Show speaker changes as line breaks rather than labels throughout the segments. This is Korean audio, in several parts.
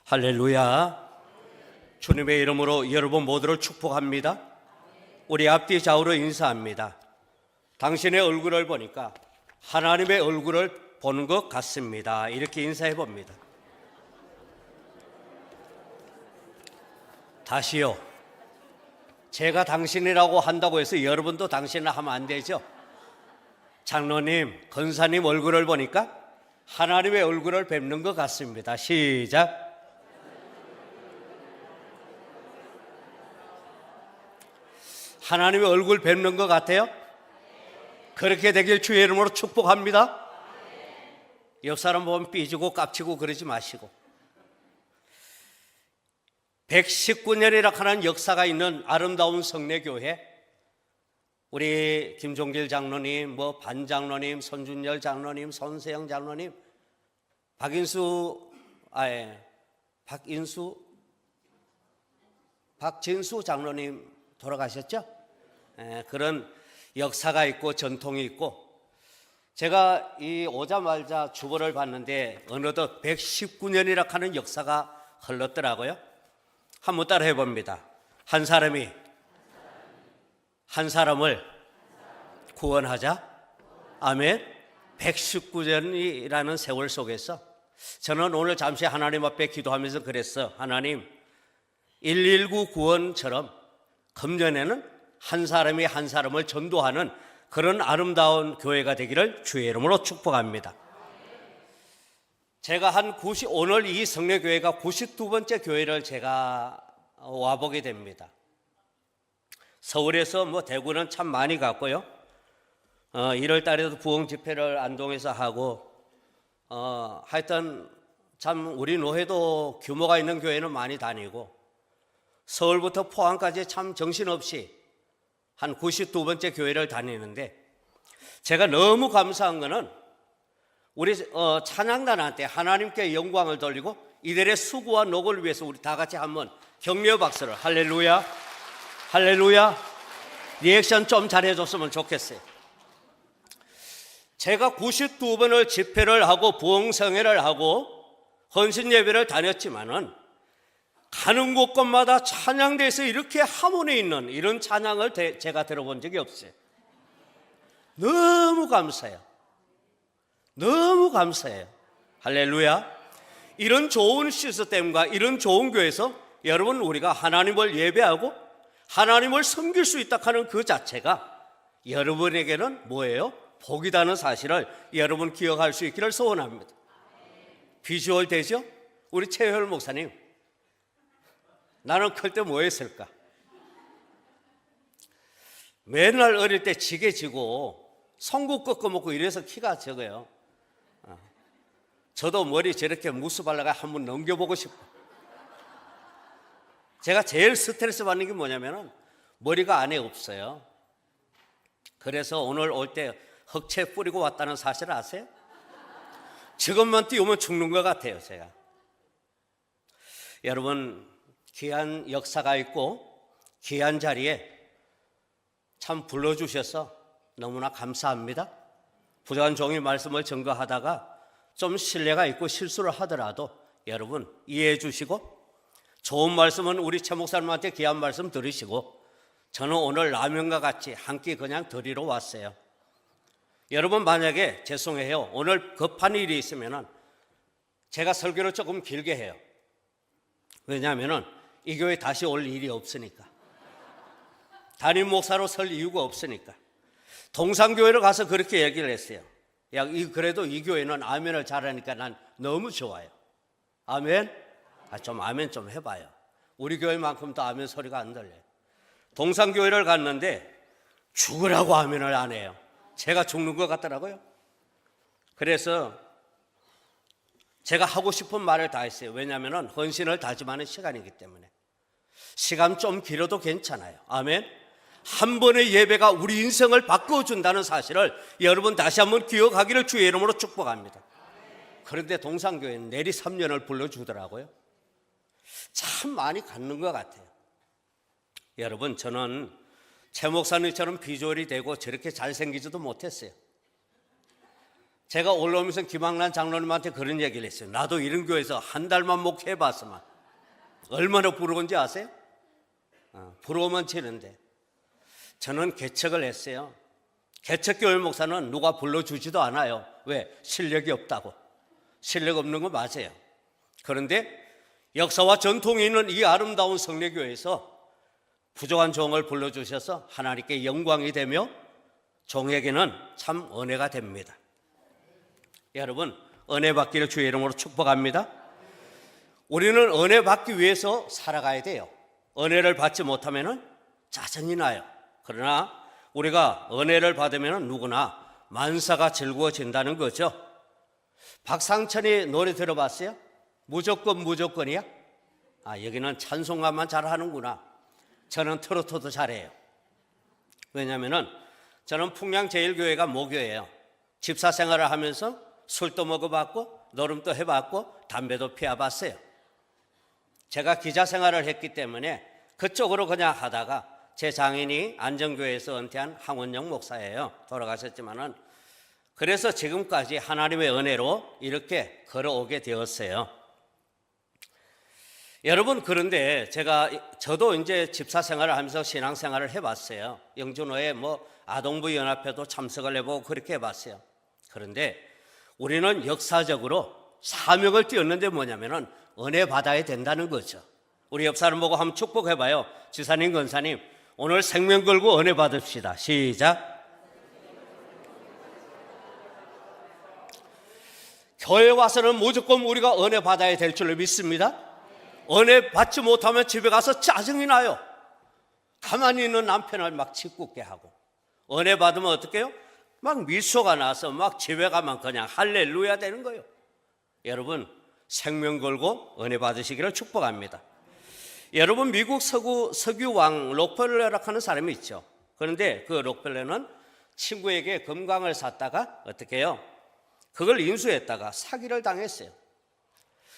할렐루야. 주님의 이름으로 여러분 모두를 축복합니다. 우리 앞뒤 좌우로 인사합니다. 당신의 얼굴을 보니까 하나님의 얼굴을 보는 것 같습니다. 이렇게 인사해 봅니다. 다시요. 제가 당신이라고 한다고 해서 여러분도 당신을 하면 안 되죠. 장로님, 권사님 얼굴을 보니까 하나님의 얼굴을 뵙는 것 같습니다. 시작. 하나님의 얼굴 뵙는 것 같아요? 그렇게 되길 주의 이름으로 축복합니다. 옆 사람 보면 삐지고 깝치고 그러지 마시고, 119년이라 하는 역사가 있는 아름다운 성례교회, 우리 김종길 장로님, 반장로님, 손준열 장로님, 손세영 장로님, 박진수 장로님 돌아가셨죠? 그런 역사가 있고 전통이 있고, 제가 오자마자 주보를 봤는데 어느덧 119년이라 하는 역사가 흘렀더라고요. 한번 따라 해봅니다. 한 사람이 한 사람을 구원하자. 아멘. 119년이라는 세월 속에서 저는 오늘 잠시 하나님 앞에 기도하면서 그랬어. 하나님, 119 구원처럼 금년에는 한 사람이 한 사람을 전도하는 그런 아름다운 교회가 되기를 주의 이름으로 축복합니다. 제가 오늘 이 성례교회가 92번째 교회를 제가 와보게 됩니다. 서울에서 대구는 참 많이 갔고요. 1월 달에도 부흥 집회를 안동에서 하고, 하여튼 참 우리 노회도 규모가 있는 교회는 많이 다니고, 서울부터 포항까지 참 정신없이 한 92번째 교회를 다니는데, 제가 너무 감사한 거는 우리 찬양단한테 하나님께 영광을 돌리고 이들의 수고와 노고를 위해서 우리 다 같이 한번 격려 박수를. 할렐루야, 할렐루야. 리액션 좀 잘해줬으면 좋겠어요. 제가 92번을 집회를 하고 부흥성회를 하고 헌신 예배를 다녔지만은 가는 곳곳마다 찬양대에서 이렇게 하모니 있는 이런 찬양을 제가 들어본 적이 없어요. 너무 감사해요. 너무 감사해요. 할렐루야. 이런 좋은 시스템과 이런 좋은 교회에서 여러분, 우리가 하나님을 예배하고 하나님을 섬길 수 있다 하는 그 자체가 여러분에게는 뭐예요? 복이라는 사실을 여러분 기억할 수 있기를 소원합니다. 비주얼 되죠? 우리 최효열 목사님, 나는 클 때 뭐 했을까? 맨날 어릴 때 지게 지고 송구 꺾어 먹고 이래서 키가 적어요. 저도 머리 저렇게 무스 발라가 한번 넘겨보고 싶어. 제가 제일 스트레스 받는 게 뭐냐면은 머리가 안에 없어요. 그래서 오늘 올 때 흑채 뿌리고 왔다는 사실 아세요? 지금만 띄우면 죽는 것 같아요, 제가. 여러분, 귀한 역사가 있고 귀한 자리에 참 불러주셔서 너무나 감사합니다. 부족한 종이 말씀을 전거하다가 좀 신뢰가 있고 실수를 하더라도 여러분 이해해 주시고, 좋은 말씀은 우리 최 목사님한테 귀한 말씀 들으시고, 저는 오늘 라면과 같이 한 끼 그냥 드리러 왔어요. 여러분, 만약에 죄송해요, 오늘 급한 일이 있으면 제가 설교를 조금 길게 해요. 왜냐하면 이 교회 다시 올 일이 없으니까, 담임 목사로 설 이유가 없으니까. 동산교회를 가서 그렇게 얘기를 했어요. 그래도 이 교회는 아멘을 잘하니까 난 너무 좋아요. 아멘? 좀 아멘 좀 해봐요. 우리 교회만큼 더 아멘 소리가 안 들려요. 동산교회를 갔는데 죽으라고 아멘을 안 해요. 제가 죽는 것 같더라고요. 그래서 제가 하고 싶은 말을 다 했어요. 왜냐하면 헌신을 다짐하는 시간이기 때문에. 시간 좀 길어도 괜찮아요. 아멘. 한 번의 예배가 우리 인생을 바꿔준다는 사실을 여러분 다시 한번 기억하기를 주의 이름으로 축복합니다. 그런데 동산교회는 내리 3년을 불러주더라고요. 참 많이 갖는 것 같아요. 여러분, 저는 최 목사님처럼 비주얼이 되고 저렇게 잘생기지도 못했어요. 제가 올라오면서 김학란 장로님한테 그런 얘기를 했어요. 나도 이런 교회에서 한 달만 목회해봤으면 얼마나 부러운지 아세요? 부러우면 치는데 저는 개척을 했어요. 개척교회 목사는 누가 불러주지도 않아요. 왜? 실력이 없다고. 실력 없는 거 맞아요. 그런데 역사와 전통이 있는 이 아름다운 성례교회에서 부족한 종을 불러주셔서 하나님께 영광이 되며 종에게는 참 은혜가 됩니다. 여러분, 은혜 받기를 주의 이름으로 축복합니다. 우리는 은혜 받기 위해서 살아가야 돼요. 은혜를 받지 못하면 짜증이 나요. 그러나 우리가 은혜를 받으면 누구나 만사가 즐거워진다는 거죠. 박상천이 노래 들어봤어요? 무조건 무조건이야? 여기는 찬송가만 잘하는구나. 저는 트로트도 잘해요. 왜냐하면 저는 풍량제일교회가 모교예요. 집사 생활을 하면서 술도 먹어봤고 노름도 해봤고 담배도 피워봤어요. 제가 기자 생활을 했기 때문에 그쪽으로 그냥 하다가 제 장인이 안정교회에서 은퇴한 황원영 목사예요. 돌아가셨지만은 그래서 지금까지 하나님의 은혜로 이렇게 걸어오게 되었어요. 여러분, 그런데 저도 이제 집사 생활을 하면서 신앙 생활을 해봤어요. 영준호의 아동부 연합회도 참석을 해보고 그렇게 해봤어요. 그런데 우리는 역사적으로 사명을 띄었는데 뭐냐면은 은혜 받아야 된다는 거죠. 우리 옆 사람 보고 한번 축복해봐요. 지사님, 권사님, 오늘 생명 걸고 은혜 받읍시다. 시작. 교회 와서는 무조건 우리가 은혜 받아야 될 줄로 믿습니다. 은혜 받지 못하면 집에 가서 짜증이 나요. 가만히 있는 남편을 막 짓궂게 하고. 은혜 받으면 어떻게 해요? 막 미소가 나서 막 집에 가면 그냥 할렐루야 되는 거예요. 여러분, 생명 걸고 은혜 받으시기를 축복합니다. 여러분, 미국 석유왕 록펠러라고 하는 사람이 있죠. 그런데 그 록펠러는 친구에게 금광을 샀다가 어떻게 해요? 그걸 인수했다가 사기를 당했어요.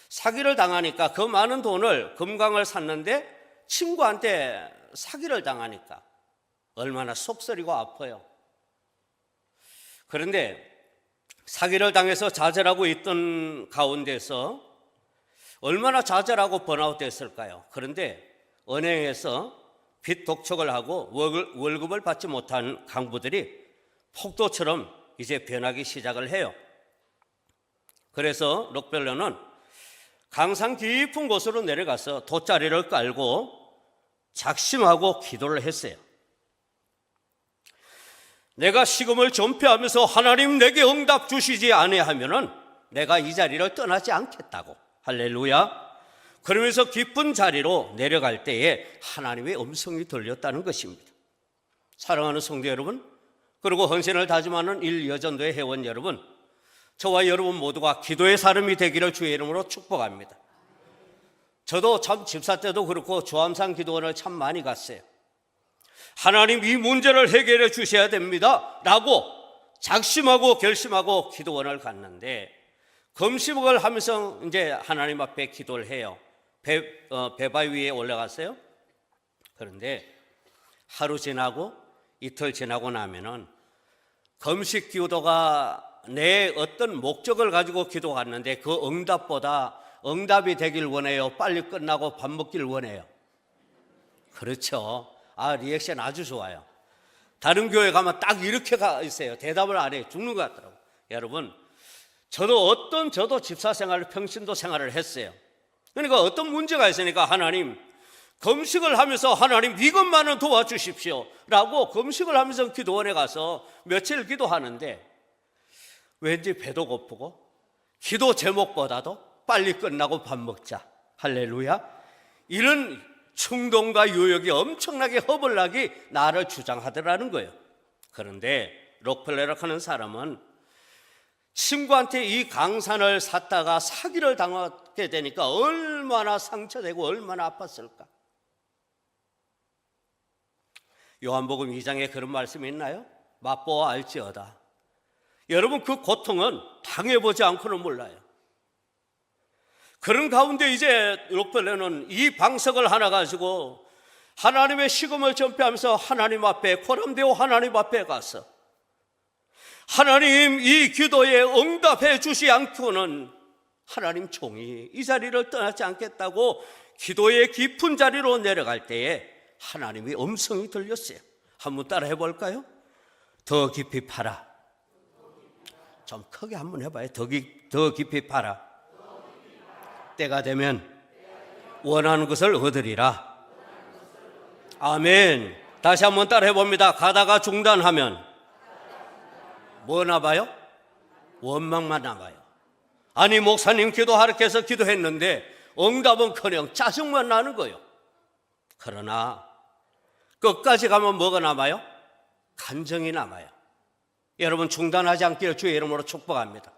사기를 당하니까 그 많은 돈을 금광을 샀는데 친구한테 사기를 당하니까 얼마나 속쓰리고 아파요. 그런데 사기를 당해서 좌절하고 있던 가운데서 얼마나 좌절하고 번아웃 됐을까요? 그런데 은행에서 빚 독촉을 하고 월급을 받지 못한 강부들이 폭도처럼 이제 변하기 시작을 해요. 그래서 록펠러는 강산 깊은 곳으로 내려가서 돗자리를 깔고 작심하고 기도를 했어요. 내가 식음을 전폐하면서 하나님 내게 응답 주시지 아니하면은 내가 이 자리를 떠나지 않겠다고. 할렐루야. 그러면서 깊은 자리로 내려갈 때에 하나님의 음성이 들렸다는 것입니다. 사랑하는 성도 여러분, 그리고 헌신을 다짐하는 일여전도의 회원 여러분, 저와 여러분 모두가 기도의 사람이 되기를 주의 이름으로 축복합니다. 저도 참 집사 때도 그렇고 조암산 기도원을 참 많이 갔어요. 하나님, 이 문제를 해결해 주셔야 됩니다 라고 작심하고 결심하고 기도원을 갔는데, 금식을 하면서 이제 하나님 앞에 기도를 해요. 배바위 위에 올라갔어요. 그런데 하루 지나고 이틀 지나고 나면은 금식 기도가 내 어떤 목적을 가지고 기도하는데 그 응답보다 응답이 되길 원해요? 빨리 끝나고 밥 먹길 원해요? 그렇죠. 리액션 아주 좋아요. 다른 교회 가면 딱 이렇게 가 있어요. 대답을 안 해요. 죽는 것 같더라고요. 여러분, 저도 집사 생활을 평신도 생활을 했어요. 그러니까 어떤 문제가 있으니까 하나님, 금식을 하면서 하나님 이것만은 도와주십시오 라고 금식을 하면서 기도원에 가서 며칠 기도하는데 왠지 배도 고프고 기도 제목보다도 빨리 끝나고 밥 먹자, 할렐루야, 이런 충동과 유혹이 엄청나게 허벌나게 나를 주장하더라는 거예요. 그런데 록펠러라고 하는 사람은 친구한테 이 강산을 샀다가 사기를 당하게 되니까 얼마나 상처되고 얼마나 아팠을까. 요한복음 2장에 그런 말씀이 있나요? 맛보아 알지어다. 여러분, 그 고통은 당해보지 않고는 몰라요. 그런 가운데 이제 록펠러는 이 방석을 하나 가지고 하나님의 식음을 전폐하면서 하나님 앞에, 코람데오 하나님 앞에 가서 하나님 이 기도에 응답해 주시 않고는 하나님 종이 이 자리를 떠나지 않겠다고 기도의 깊은 자리로 내려갈 때에 하나님의 음성이 들렸어요. 한번 따라 해볼까요? 더 깊이 파라. 좀 크게 한번 해봐요. 더 깊이 파라. 때가 되면 원하는 것을 얻으리라. 아멘. 다시 한번 따라 해봅니다. 가다가 중단하면 뭐 남아요? 원망만 남아요. 아니 목사님 기도하라고 해서 기도했는데 응답은커녕 짜증만 나는 거예요. 그러나 끝까지 가면 뭐가 남아요? 간정이 남아요. 여러분 중단하지 않기를 주의 이름으로 축복합니다.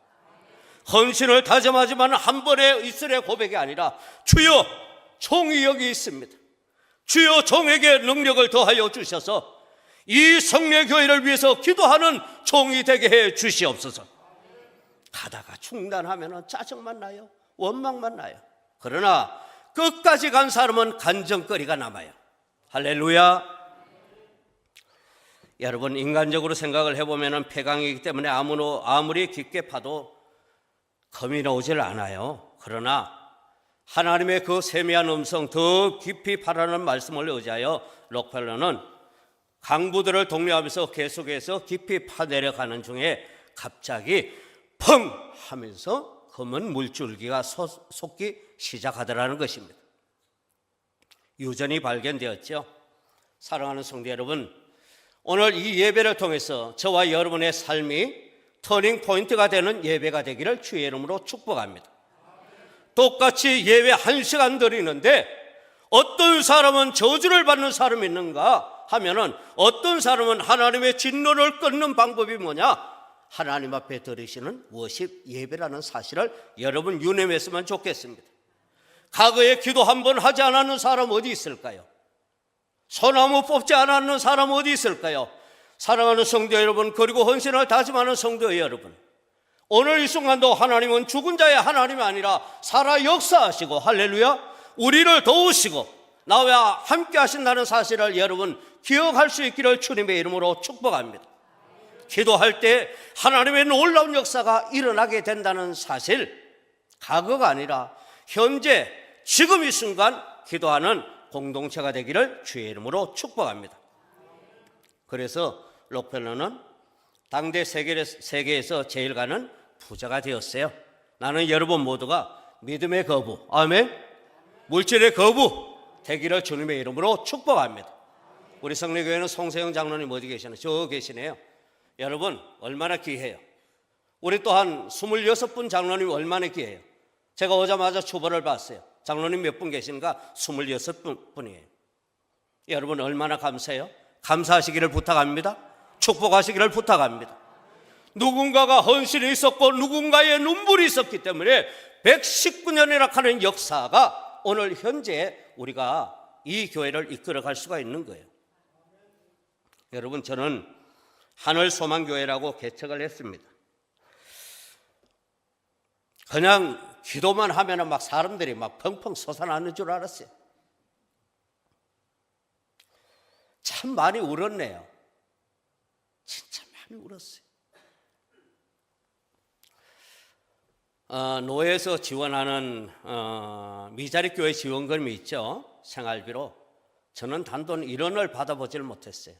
헌신을 다짐하지만 한 번의 입술의 고백이 아니라 주여 종이 여기 있습니다. 주여 종에게 능력을 더하여 주셔서 이 성례교회를 위해서 기도하는 종이 되게 해 주시옵소서. 가다가 중단하면 짜증만 나요. 원망만 나요. 그러나 끝까지 간 사람은 간정거리가 남아요. 할렐루야. 여러분 인간적으로 생각을 해보면 폐강이기 때문에 아무리 깊게 파도 검이 나오질 않아요. 그러나 하나님의 그 세미한 음성 더 깊이 파라는 말씀을 의지하여 록펠러는 강부들을 독려하면서 계속해서 깊이 파내려가는 중에 갑자기 펑 하면서 검은 물줄기가 솟기 시작하더라는 것입니다. 유전이 발견되었죠. 사랑하는 성도 여러분, 오늘 이 예배를 통해서 저와 여러분의 삶이 터닝 포인트가 되는 예배가 되기를 주의 이름으로 축복합니다. 똑같이 예배 1시간 드리는데 어떤 사람은 저주를 받는 사람이 있는가 하면은 어떤 사람은 하나님의 진노를 끊는 방법이 뭐냐? 하나님 앞에 드리시는 워십 예배라는 사실을 여러분 유념했으면 좋겠습니다. 과거에 기도 한 번 하지 않았는 사람 어디 있을까요? 소나무 뽑지 않았는 사람 어디 있을까요? 사랑하는 성도 여러분, 그리고 헌신을 다짐하는 성도 여러분, 오늘 이 순간도 하나님은 죽은 자의 하나님이 아니라 살아 역사하시고 할렐루야 우리를 도우시고 나와 함께 하신다는 사실을 여러분 기억할 수 있기를 주님의 이름으로 축복합니다. 기도할 때 하나님의 놀라운 역사가 일어나게 된다는 사실, 과거가 아니라 현재 지금 이 순간 기도하는 공동체가 되기를 주의 이름으로 축복합니다. 그래서 록펠러는 당대 세계에서 제일 가는 부자가 되었어요. 나는 여러분 모두가 믿음의 거부, 아멘, 물질의 거부 되기를 주님의 이름으로 축복합니다. 우리 성례교회는 송세영 장로님 어디 계시나요? 저 계시네요. 여러분 얼마나 귀해요. 우리 또한 26분 장로님 얼마나 귀해요. 제가 오자마자 초벌을 봤어요. 장로님 몇 분 계신가? 26분이에요. 여러분 얼마나 감사해요? 감사하시기를 부탁합니다. 축복하시기를 부탁합니다. 누군가가 헌신이 있었고 누군가의 눈물이 있었기 때문에 119년이라 하는 역사가 오늘 현재 우리가 이 교회를 이끌어갈 수가 있는 거예요. 여러분 저는 하늘소망교회라고 개척을 했습니다. 그냥 기도만 하면 막 사람들이 막 펑펑 솟아나는 줄 알았어요. 참 많이 울었네요. 진짜 많이 울었어요. 노회에서 지원하는 미자리 교회 지원금이 있죠. 생활비로. 저는 단돈 1원을 받아보질 못했어요.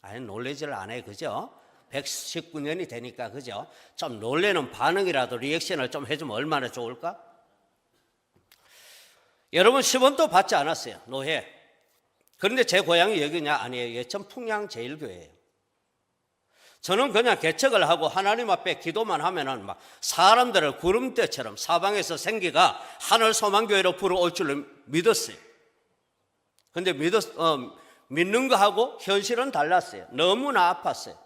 아예 놀래질 않아요. 그죠? 119년이 되니까 그죠? 좀 놀래는 반응이라도 리액션을 좀 해주면 얼마나 좋을까? 여러분 10원도 받지 않았어요. 노회. 그런데 제 고향이 여기냐? 아니에요. 예천 풍양제일교회예요. 저는 그냥 개척을 하고 하나님 앞에 기도만 하면은 막 사람들을 구름대처럼 사방에서 생기가 하늘소망교회로 불어올 줄로 믿었어요. 근데 믿는 거하고 현실은 달랐어요. 너무나 아팠어요.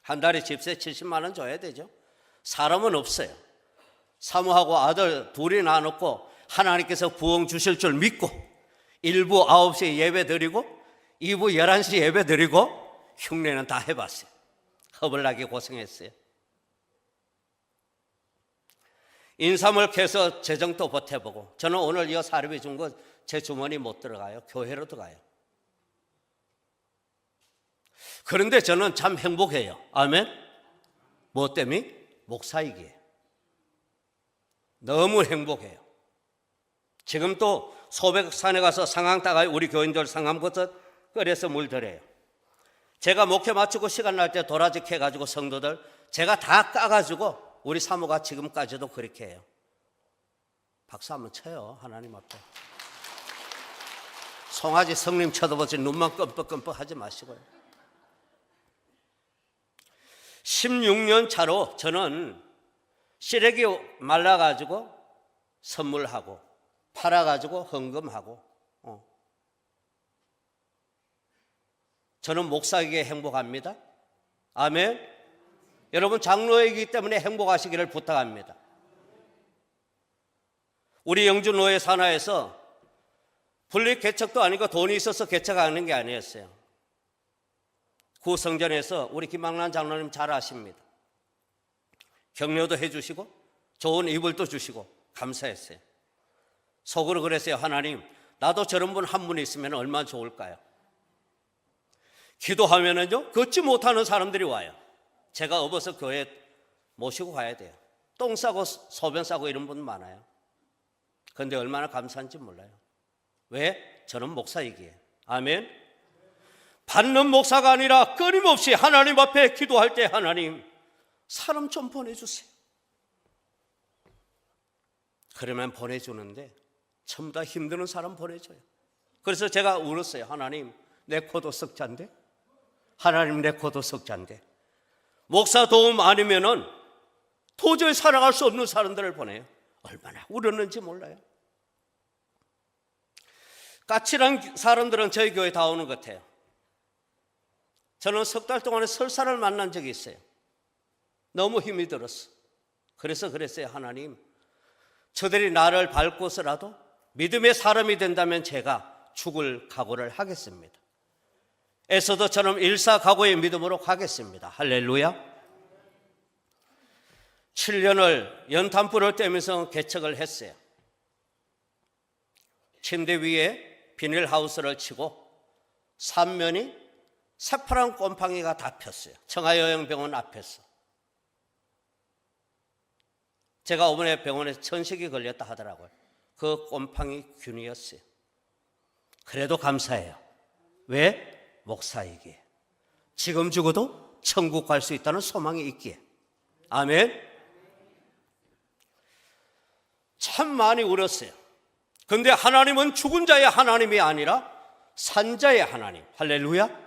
한 달에 집세 70만 원 줘야 되죠. 사람은 없어요. 사모하고 아들 둘이 낳아놓고 하나님께서 부흥 주실 줄 믿고 1부 9시에 예배 드리고 2부 11시 예배 드리고 흉내는 다 해봤어요. 허벌나게 고생했어요. 인삼을 캐서 재정도 보태보고 저는 오늘 이 사료비 준 거 제 주머니 못 들어가요. 교회로 들어가요. 그런데 저는 참 행복해요. 아멘. 뭐 때문에? 목사이기에 너무 행복해요. 지금 또 소백산에 가서 상황 따가 우리 교인들 상함부터 끓여서 물 드려요. 제가 목회 마치고 시간 날 때 도라지 캐가지고 성도들 제가 다 까가지고 우리 사모가 지금까지도 그렇게 해요. 박수 한번 쳐요. 하나님 앞에. 송아지 성님 쳐다보지 눈만 끔뻑끔뻑 하지 마시고요. 16년 차로 저는 시래기 말라가지고 선물하고 팔아가지고 헌금하고 저는 목사에게 행복합니다. 아멘. 여러분 장로이기 때문에 행복하시기를 부탁합니다. 우리 영주노예 산하에서 분리 개척도 아니고 돈이 있어서 개척하는 게 아니었어요. 구성전에서 우리 김학란 장로님 잘 아십니다. 격려도 해주시고 좋은 이불도 주시고 감사했어요. 속으로 그랬어요. 하나님, 나도 저런 분 한 분 있으면 얼마나 좋을까요? 기도하면은요, 걷지 못하는 사람들이 와요. 제가 업어서 교회 모시고 가야 돼요. 똥 싸고 소변 싸고 이런 분 많아요. 그런데 얼마나 감사한지 몰라요. 왜? 저는 목사이기에. 아멘. 받는 목사가 아니라 끊임없이 하나님 앞에 기도할 때 하나님, 사람 좀 보내주세요. 그러면 보내주는데 전부 다 힘드는 사람 보내줘요. 그래서 제가 울었어요. 하나님, 내 코도 석잔데, 하나님 내 코도 석잔데 목사 도움 아니면은 도저히 살아갈 수 없는 사람들을 보내요. 얼마나 울었는지 몰라요. 까칠한 사람들은 저희 교회 다 오는 것 같아요. 저는 석 달 동안에 설사를 만난 적이 있어요. 너무 힘이 들었어. 그래서 그랬어요. 하나님, 저들이 나를 밟고서라도 믿음의 사람이 된다면 제가 죽을 각오를 하겠습니다. 에서도처럼 일사각오의 믿음으로 가겠습니다. 할렐루야. 7년을 연탄불을 떼면서 개척을 했어요. 침대 위에 비닐하우스를 치고 3면이 새파란 곰팡이가 다 폈어요. 청하여행병원 앞에서. 제가 이번에 병원에서 천식이 걸렸다 하더라고요. 그 곰팡이 균이었어요. 그래도 감사해요. 왜? 목사이기에. 지금 죽어도 천국 갈 수 있다는 소망이 있기에. 아멘. 참 많이 울었어요. 그런데 하나님은 죽은 자의 하나님이 아니라 산자의 하나님. 할렐루야.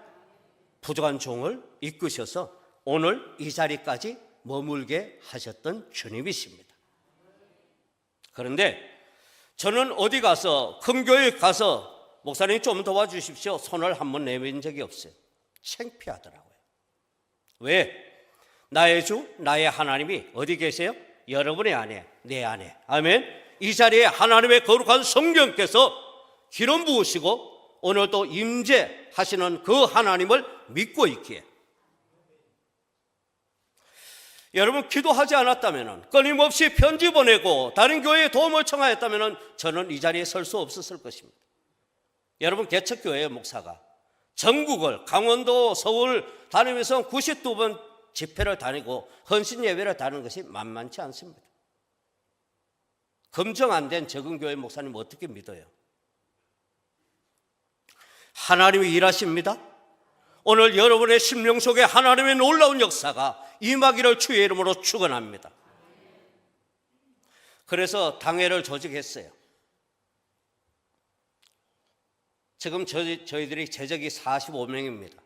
부족한 종을 이끄셔서 오늘 이 자리까지 머물게 하셨던 주님이십니다. 그런데 저는 어디 가서 큰 교회 가서 목사님 좀 도와주십시오 손을 한번 내민 적이 없어요. 창피하더라고요. 왜? 나의 주, 나의 하나님이 어디 계세요? 여러분의 안에, 내 안에. 아멘. 이 자리에 하나님의 거룩한 성령께서 기름 부으시고 오늘도 임재하시는 그 하나님을 믿고 있기에. 여러분 기도하지 않았다면, 끊임없이 편지 보내고 다른 교회에 도움을 청하였다면 저는 이 자리에 설 수 없었을 것입니다. 여러분 개척교회의 목사가 전국을 강원도, 서울 다니면서 92번 집회를 다니고 헌신 예배를 다니는 것이 만만치 않습니다. 검증 안 된 적은 교회 목사님 어떻게 믿어요? 하나님이 일하십니다. 오늘 여러분의 심령 속에 하나님의 놀라운 역사가 임하기를 주의 이름으로 축원합니다. 그래서 당회를 조직했어요. 지금 저희들이 재적이 45명입니다.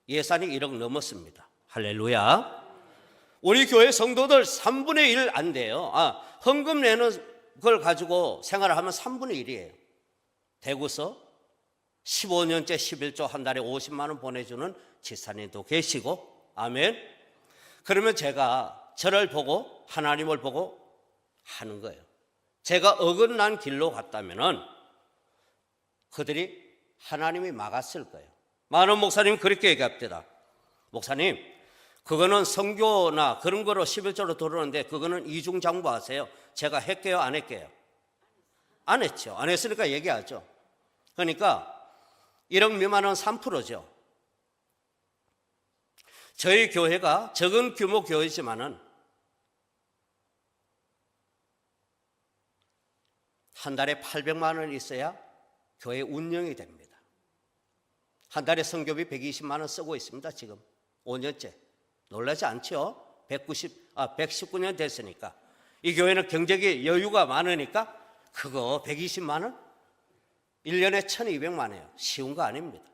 예산이 1억 넘었습니다. 할렐루야. 우리 교회 성도들 3분의 1 안 돼요. 헌금 내는 걸 가지고 생활을 하면 3분의 1이에요. 대구서 15년째 11조 한 달에 50만 원 보내주는 지사님도 계시고, 아멘. 그러면 제가 저를 보고 하나님을 보고 하는 거예요. 제가 어긋난 길로 갔다면은 그들이 하나님이 막았을 거예요. 많은 목사님이 그렇게 얘기합니다. 목사님, 그거는 선교나 그런 거로 11조로 들어오는데 그거는 이중장부하세요. 제가 했게요, 안 했게요? 안 했죠. 안 했으니까 얘기하죠. 그러니까 1억 미만은 3%죠. 저희 교회가 적은 규모 교회지만은 한 달에 800만 원 있어야 교회 운영이 됩니다. 한 달에 성교비 120만 원 쓰고 있습니다. 지금 5년째. 놀라지 않죠? 119년 됐으니까. 이 교회는 경제기 여유가 많으니까 그거 120만 원? 1년에 1200만 원이에요. 쉬운 거 아닙니다.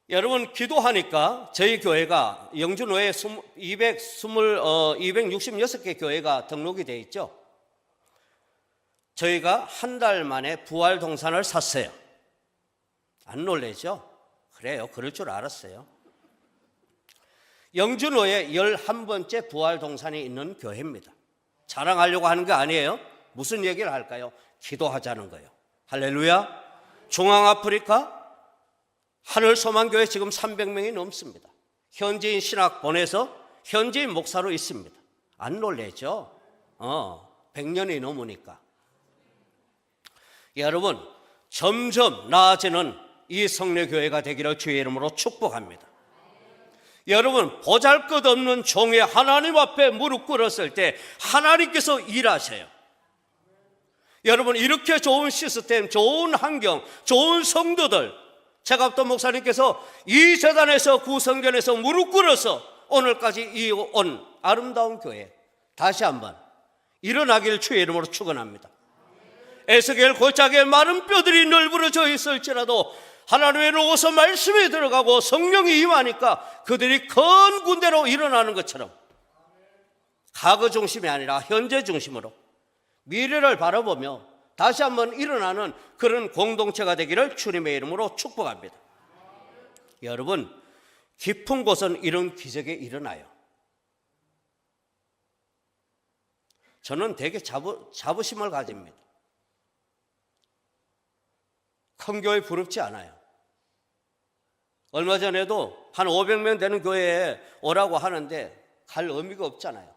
여러분, 기도하니까 저희 교회가 영주노에 266개 교회가 등록이 되어 있죠. 저희가 한 달 만에 부활 동산을 샀어요. 안 놀라죠? 그래요. 그럴 줄 알았어요. 영주노에 11번째 부활 동산이 있는 교회입니다. 자랑하려고 하는 게 아니에요. 무슨 얘기를 할까요? 기도하자는 거예요. 할렐루야. 중앙아프리카 하늘소망교회 지금 300명이 넘습니다. 현지인 신학 보내서 현지인 목사로 있습니다. 안 놀라죠? 100년이 넘으니까. 여러분, 점점 나아지는 이 성례교회가 되기를 주의 이름으로 축복합니다. 여러분, 보잘것없는 종의 하나님 앞에 무릎 꿇었을 때 하나님께서 일하셔요. 여러분, 이렇게 좋은 시스템, 좋은 환경, 좋은 성도들, 최갑돈 목사님께서 이 재단에서 구성전에서 무릎 꿇어서 오늘까지 이어온 아름다운 교회 다시 한번 일어나길 주의 이름으로 축원합니다. 에스겔 골짜기에 마른 뼈들이 널브러져 있을지라도 하나님의 로고서 말씀에 들어가고 성령이 임하니까 그들이 큰 군대로 일어나는 것처럼 과거 중심이 아니라 현재 중심으로 미래를 바라보며 다시 한번 일어나는 그런 공동체가 되기를 주님의 이름으로 축복합니다. 여러분, 깊은 곳은 이런 기적이 일어나요. 저는 되게 자부심을 가집니다. 큰 교회 부럽지 않아요. 얼마 전에도 한 500명 되는 교회에 오라고 하는데 갈 의미가 없잖아요.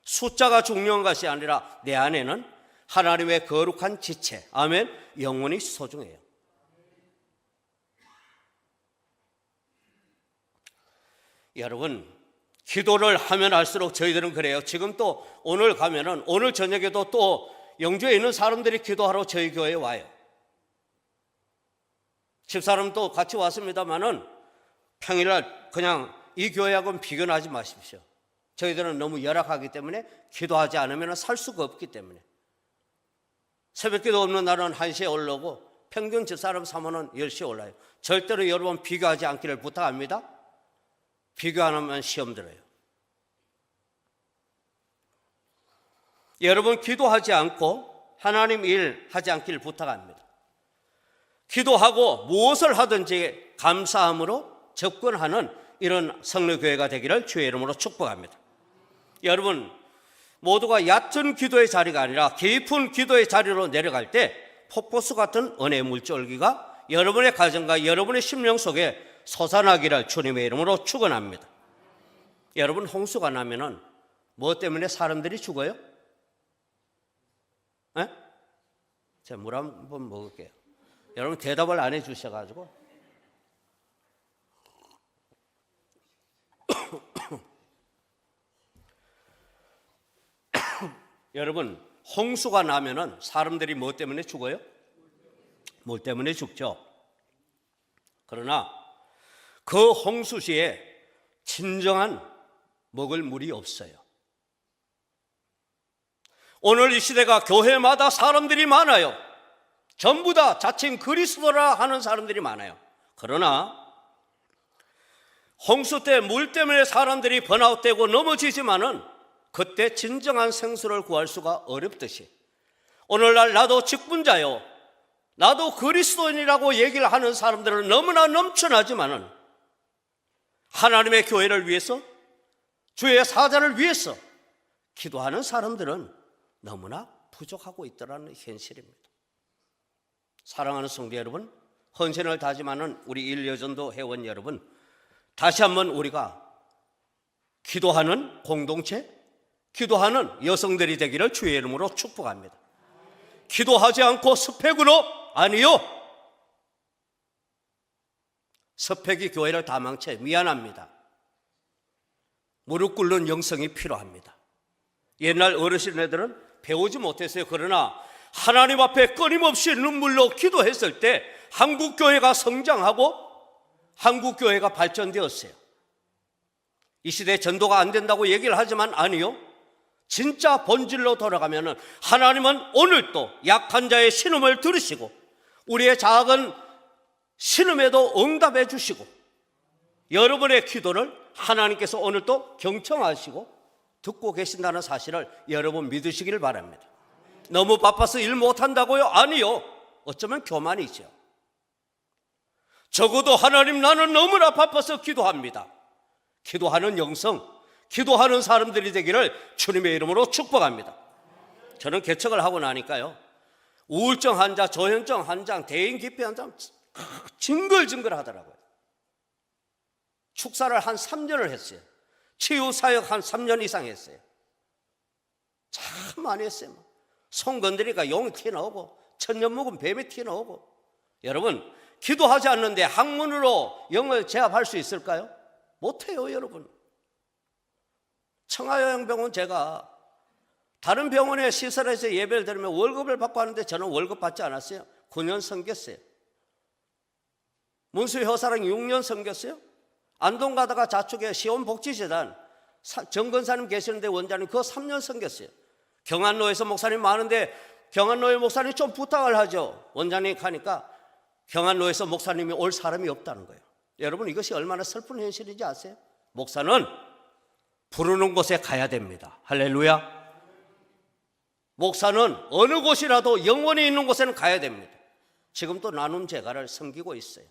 숫자가 중요한 것이 아니라 내 안에는 하나님의 거룩한 지체, 아멘, 영혼이 소중해요. 여러분, 기도를 하면 할수록 저희들은 그래요. 지금 또 오늘 가면은 오늘 저녁에도 또 영주에 있는 사람들이 기도하러 저희 교회에 와요. 집사람도 같이 왔습니다만은 평일날 그냥 이 교회하고는 비교하지 마십시오. 저희들은 너무 열악하기 때문에 기도하지 않으면 살 수가 없기 때문에 새벽기도 없는 날은 1시에 올라오고 평균 집사람 사모는 10시에 올라요. 절대로 여러분 비교하지 않기를 부탁합니다. 비교 안 하면 시험 들어요. 여러분, 기도하지 않고 하나님 일 하지 않기를 부탁합니다. 기도하고 무엇을 하든지 감사함으로 접근하는 이런 성례교회가 되기를 주의 이름으로 축복합니다. 여러분, 모두가 얕은 기도의 자리가 아니라 깊은 기도의 자리로 내려갈 때 폭포수 같은 은혜의 물줄기가 여러분의 가정과 여러분의 심령 속에 솟아나기를 주님의 이름으로 축원합니다. 여러분, 홍수가 나면은 뭐 때문에 사람들이 죽어요? 제가 물 한번 먹을게요. 여러분 대답을 안 해주셔가지고 여러분, 홍수가 나면은 사람들이 뭐 때문에 죽어요? 물 때문에 죽죠. 그러나 그 홍수 시에 진정한 먹을 물이 없어요. 오늘 이 시대가 교회마다 사람들이 많아요. 전부 다 자칭 그리스도라 하는 사람들이 많아요. 그러나 홍수 때 물 때문에 사람들이 번아웃되고 넘어지지만은 그때 진정한 생수를 구할 수가 어렵듯이 오늘날 나도 직분자요, 나도 그리스도인이라고 얘기를 하는 사람들은 너무나 넘쳐나지만은 하나님의 교회를 위해서, 주의 사자를 위해서 기도하는 사람들은 너무나 부족하고 있더라는 현실입니다. 사랑하는 성도 여러분, 헌신을 다짐하는 우리 일여전도 회원 여러분, 다시 한번 우리가 기도하는 공동체, 기도하는 여성들이 되기를 주의 이름으로 축복합니다. 기도하지 않고 스펙으로? 아니요. 서패기 교회를 다 망쳐 미안합니다. 무릎 꿇는 영성이 필요합니다. 옛날 어르신네들은 배우지 못했어요. 그러나 하나님 앞에 끊임없이 눈물로 기도했을 때 한국교회가 성장하고 한국교회가 발전되었어요. 이 시대에 전도가 안 된다고 얘기를 하지만 아니요. 진짜 본질로 돌아가면 하나님은 오늘도 약한 자의 신음을 들으시고 우리의 작은 신음에도 응답해 주시고 여러분의 기도를 하나님께서 오늘도 경청하시고 듣고 계신다는 사실을 여러분 믿으시기를 바랍니다. 너무 바빠서 일 못한다고요? 아니요. 어쩌면 교만이죠. 적어도 하나님 나는 너무나 바빠서 기도합니다. 기도하는 영성, 기도하는 사람들이 되기를 주님의 이름으로 축복합니다. 저는 개척을 하고 나니까요, 우울증 환자, 조현증 환자, 대인 기피 환자 징글징글 하더라고요. 축사를 한 3년을 했어요. 치유사역 한 3년 이상 했어요. 참 많이 했어요. 손 건드리니까 용이 튀어나오고 천년 묵은 뱀이 튀어나오고. 여러분, 기도하지 않는데 학문으로 영을 제압할 수 있을까요? 못해요, 여러분. 청하요양병원 제가 다른 병원에 시설에서 예배를 드리면 월급을 받고 하는데 저는 월급 받지 않았어요. 9년 섬겼어요. 문수효사랑 6년 섬겼어요. 안동 가다가 자축에 시온복지재단 정건사님 계시는데 원장님 그거 3년 섬겼어요. 경안로에서 목사님 많은데 경안로에 목사님 좀 부탁을 하죠. 원장님 가니까 경안로에서 목사님이 올 사람이 없다는 거예요. 여러분, 이것이 얼마나 슬픈 현실인지 아세요? 목사는 부르는 곳에 가야 됩니다. 할렐루야. 목사는 어느 곳이라도 영원히 있는 곳에는 가야 됩니다. 지금도 나눔 제가를 섬기고 있어요.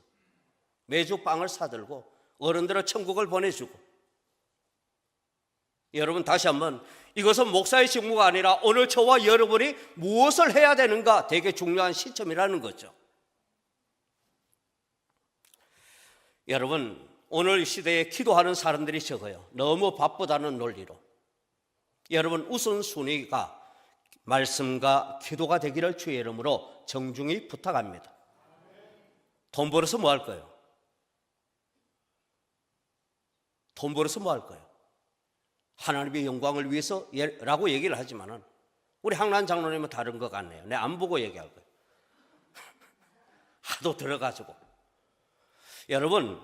매주 빵을 사들고 어른들은 천국을 보내주고. 여러분, 다시 한번 이것은 목사의 직무가 아니라 오늘 저와 여러분이 무엇을 해야 되는가 되게 중요한 시점이라는 거죠. 여러분, 오늘 시대에 기도하는 사람들이 적어요. 너무 바쁘다는 논리로. 여러분, 우선순위가 말씀과 기도가 되기를 주의 이름으로 정중히 부탁합니다. 돈 벌어서 뭐 할 거예요? 돈 벌어서 뭐 할 거예요? 하나님의 영광을 위해서라고 얘기를 하지만은 우리 항란 장로님은 다른 것 같네요. 내가 안 보고 얘기할 거예요. 하도 들어가지고. 여러분,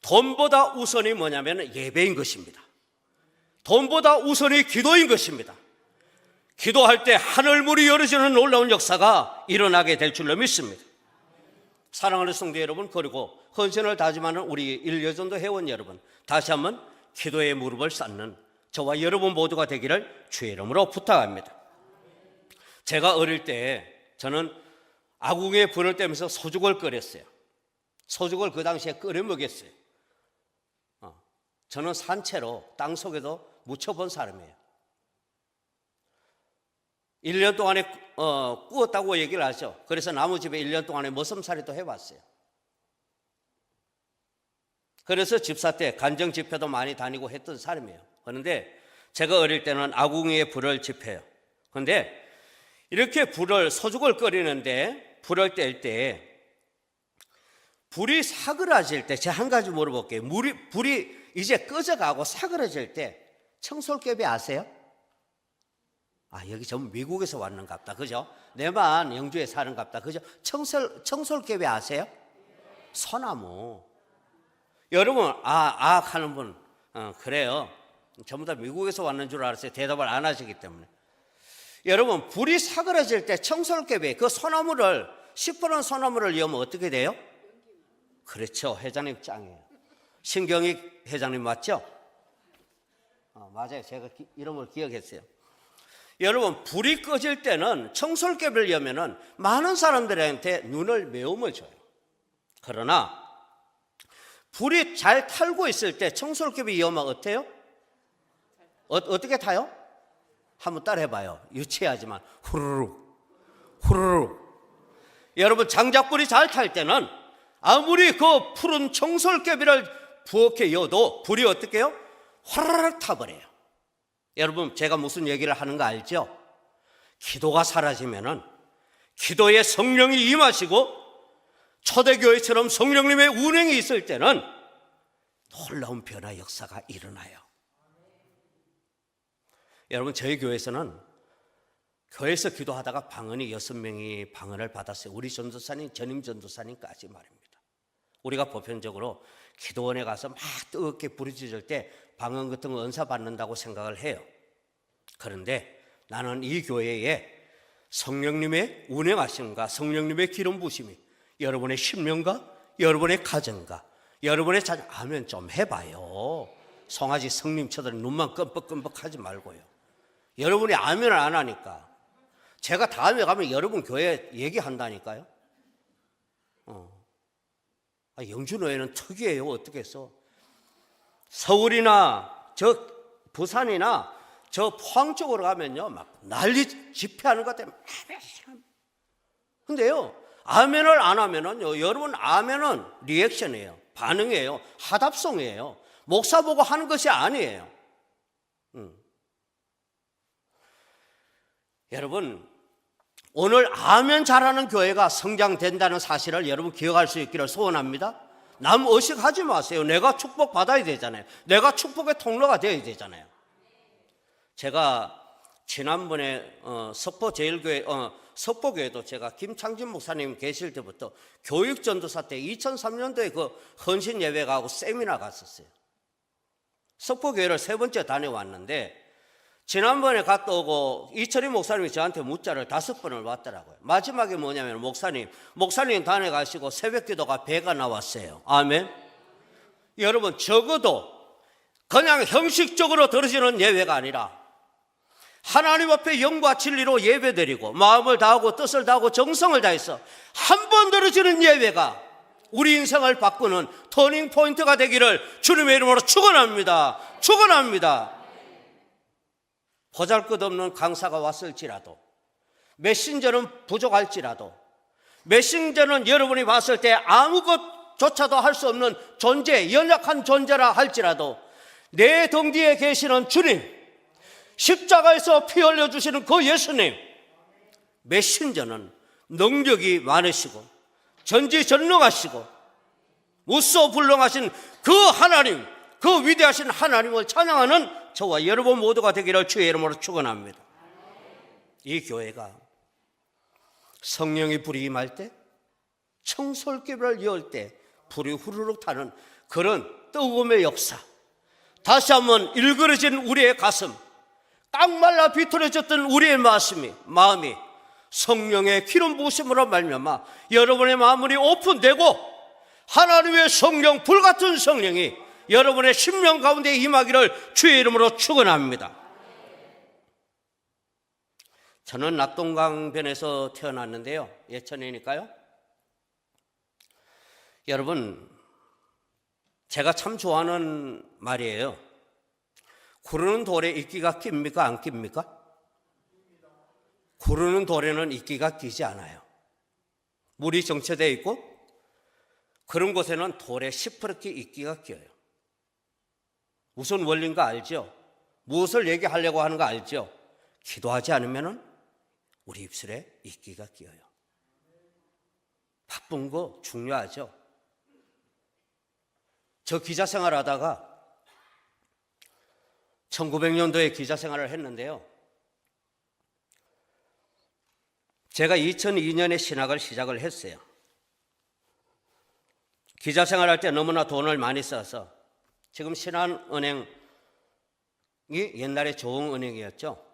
돈보다 우선이 뭐냐면 예배인 것입니다. 돈보다 우선이 기도인 것입니다. 기도할 때 하늘문이 열어지는 놀라운 역사가 일어나게 될 줄로 믿습니다. 사랑하는 성도 여러분, 그리고 헌신을 다짐하는 우리 일여전도 회원 여러분, 다시 한번 기도의 무릎을 쌓는 저와 여러분 모두가 되기를 주의 이름으로 부탁합니다. 제가 어릴 때 저는 아궁이에 불을 떼면서 소죽을 끓였어요. 소죽을 그 당시에 끓여 먹였어요. 저는 산채로 땅속에도 묻혀본 사람이에요. 1년 동안에 구웠다고 얘기를 하죠. 그래서 나무집에 1년 동안에 머슴살이도 해봤어요. 그래서 집사 때 간정 집회도 많이 다니고 했던 사람이에요. 그런데 제가 어릴 때는 아궁이에 불을 지펴요. 그런데 이렇게 소죽을 끓이는데 불을 뗄 때 불이 사그라질 때 제가 한 가지 물어볼게요. 불이 이제 꺼져가고 사그라질 때 청솔개비 아세요? 여기 전부 미국에서 왔는갑다. 그죠? 내만 영주에 사는갑다. 그죠? 청솔개비 아세요? 소나무. 여러분, 하는 분, 그래요. 전부 다 미국에서 왔는 줄 알았어요. 대답을 안 하시기 때문에. 여러분, 불이 사그라질 때 청솔개비, 그 소나무를, 시퍼런 소나무를 여면 어떻게 돼요? 그렇죠. 회장님 짱이에요. 신경익 회장님 맞죠? 맞아요. 제가 이름을 기억했어요. 여러분, 불이 꺼질 때는 청솔개비를 여면은 많은 사람들한테 눈을 메움을 줘요. 그러나 불이 잘 탈고 있을 때 청솔개비 여면 어때요? 어떻게 타요? 한번 따라 해봐요. 유치하지만 후루룩 후루룩. 여러분, 장작불이 잘 탈 때는 아무리 그 푸른 청솔개비를 부엌에 여도 불이 어떻게 해요? 화라락 타버려요. 여러분, 제가 무슨 얘기를 하는 거 알죠? 기도가 사라지면은 기도에 성령이 임하시고 초대교회처럼 성령님의 운행이 있을 때는 놀라운 변화 역사가 일어나요. 여러분, 저희 교회에서는 교회에서 기도하다가 방언이 6명이 방언을 받았어요. 우리 전도사님, 전임 전도사님까지 말입니다. 우리가 보편적으로 기도원에 가서 막 뜨겁게 부르짖을 때 방언 같은 거 은사 받는다고 생각을 해요. 그런데 나는 이 교회에 성령님의 운행하심과 성령님의 기름 부심이 여러분의 심령과 여러분의 가정과 여러분의 자녀, 아멘 좀 해봐요. 송아지 성님처럼 눈만 끔뻑끔뻑 하지 말고요. 여러분이 아멘을 안 하니까 제가 다음에 가면 여러분 교회 얘기한다니까요. 영주노예는 특이해요. 어떻게 해서 서울이나 저 부산이나 저 포항 쪽으로 가면요 막 난리 집회하는 것 같아요. 근데요 아멘을 안 하면은요, 여러분 아멘은 리액션이에요. 반응이에요. 하답성이에요. 목사 보고 하는 것이 아니에요. 여러분, 오늘 아멘 잘하는 교회가 성장된다는 사실을 여러분 기억할 수 있기를 소원합니다. 남 의식하지 마세요. 내가 축복 받아야 되잖아요. 내가 축복의 통로가 되어야 되잖아요. 제가 지난번에 석포교회도 제가 김창진 목사님 계실 때부터 교육전도사 때 2003년도에 그 헌신 예배가하고 세미나 갔었어요. 석포교회를 3번째 다녀왔는데 지난번에 갔다 오고 이철희 목사님이 저한테 문자를 5번을 왔더라고요. 마지막에 뭐냐면 목사님 다녀가시고 새벽기도가 배가 나왔어요. 아멘. 여러분, 적어도 그냥 형식적으로 드려지는 예배가 아니라 하나님 앞에 영과 진리로 예배드리고 마음을 다하고 뜻을 다하고 정성을 다해서 한 번 드려지는 예배가 우리 인생을 바꾸는 터닝 포인트가 되기를 주님의 이름으로 축원합니다. 축원합니다. 보잘것없는 강사가 왔을지라도, 메신저는 부족할지라도, 메신저는 여러분이 봤을 때 아무것조차도 할 수 없는 존재, 연약한 존재라 할지라도 내 등 뒤에 계시는 주님, 십자가에서 피 흘려주시는 그 예수님, 메신저는 능력이 많으시고 전지전능하시고 무소불능하신 그 하나님, 그 위대하신 하나님을 찬양하는 저와 여러분 모두가 되기를 주의 이름으로 축원합니다. 이 교회가 성령이 불이 임할 때, 청솔기를 열 때 불이 후루룩 타는 그런 뜨거움의 역사, 다시 한번 일그러진 우리의 가슴, 딱 말라 비틀어졌던 우리의 마음이 성령의 기름 부으심으로 말미암아 여러분의 마음이 오픈되고 하나님의 성령, 불같은 성령이 여러분의 심령 가운데 임하기를 주의 이름으로 축원합니다. 저는 낙동강변에서 태어났는데요, 예천이니까요. 여러분, 제가 참 좋아하는 말이에요. 구르는 돌에 이끼가 낍니까 안 낍니까? 구르는 돌에는 이끼가 끼지 않아요. 물이 정체되어 있고 그런 곳에는 돌에 시퍼렇게 이끼가 끼어요. 무슨 원리인가 알죠? 무엇을 얘기하려고 하는 거 알죠? 기도하지 않으면 우리 입술에 이끼가 끼어요. 바쁜 거 중요하죠? 저 기자 생활하다가 1900년도에 기자 생활을 했는데요, 제가 2002년에 신학을 시작을 했어요. 기자 생활할 때 너무나 돈을 많이 써서, 지금 신한은행이 옛날에 좋은 은행이었죠.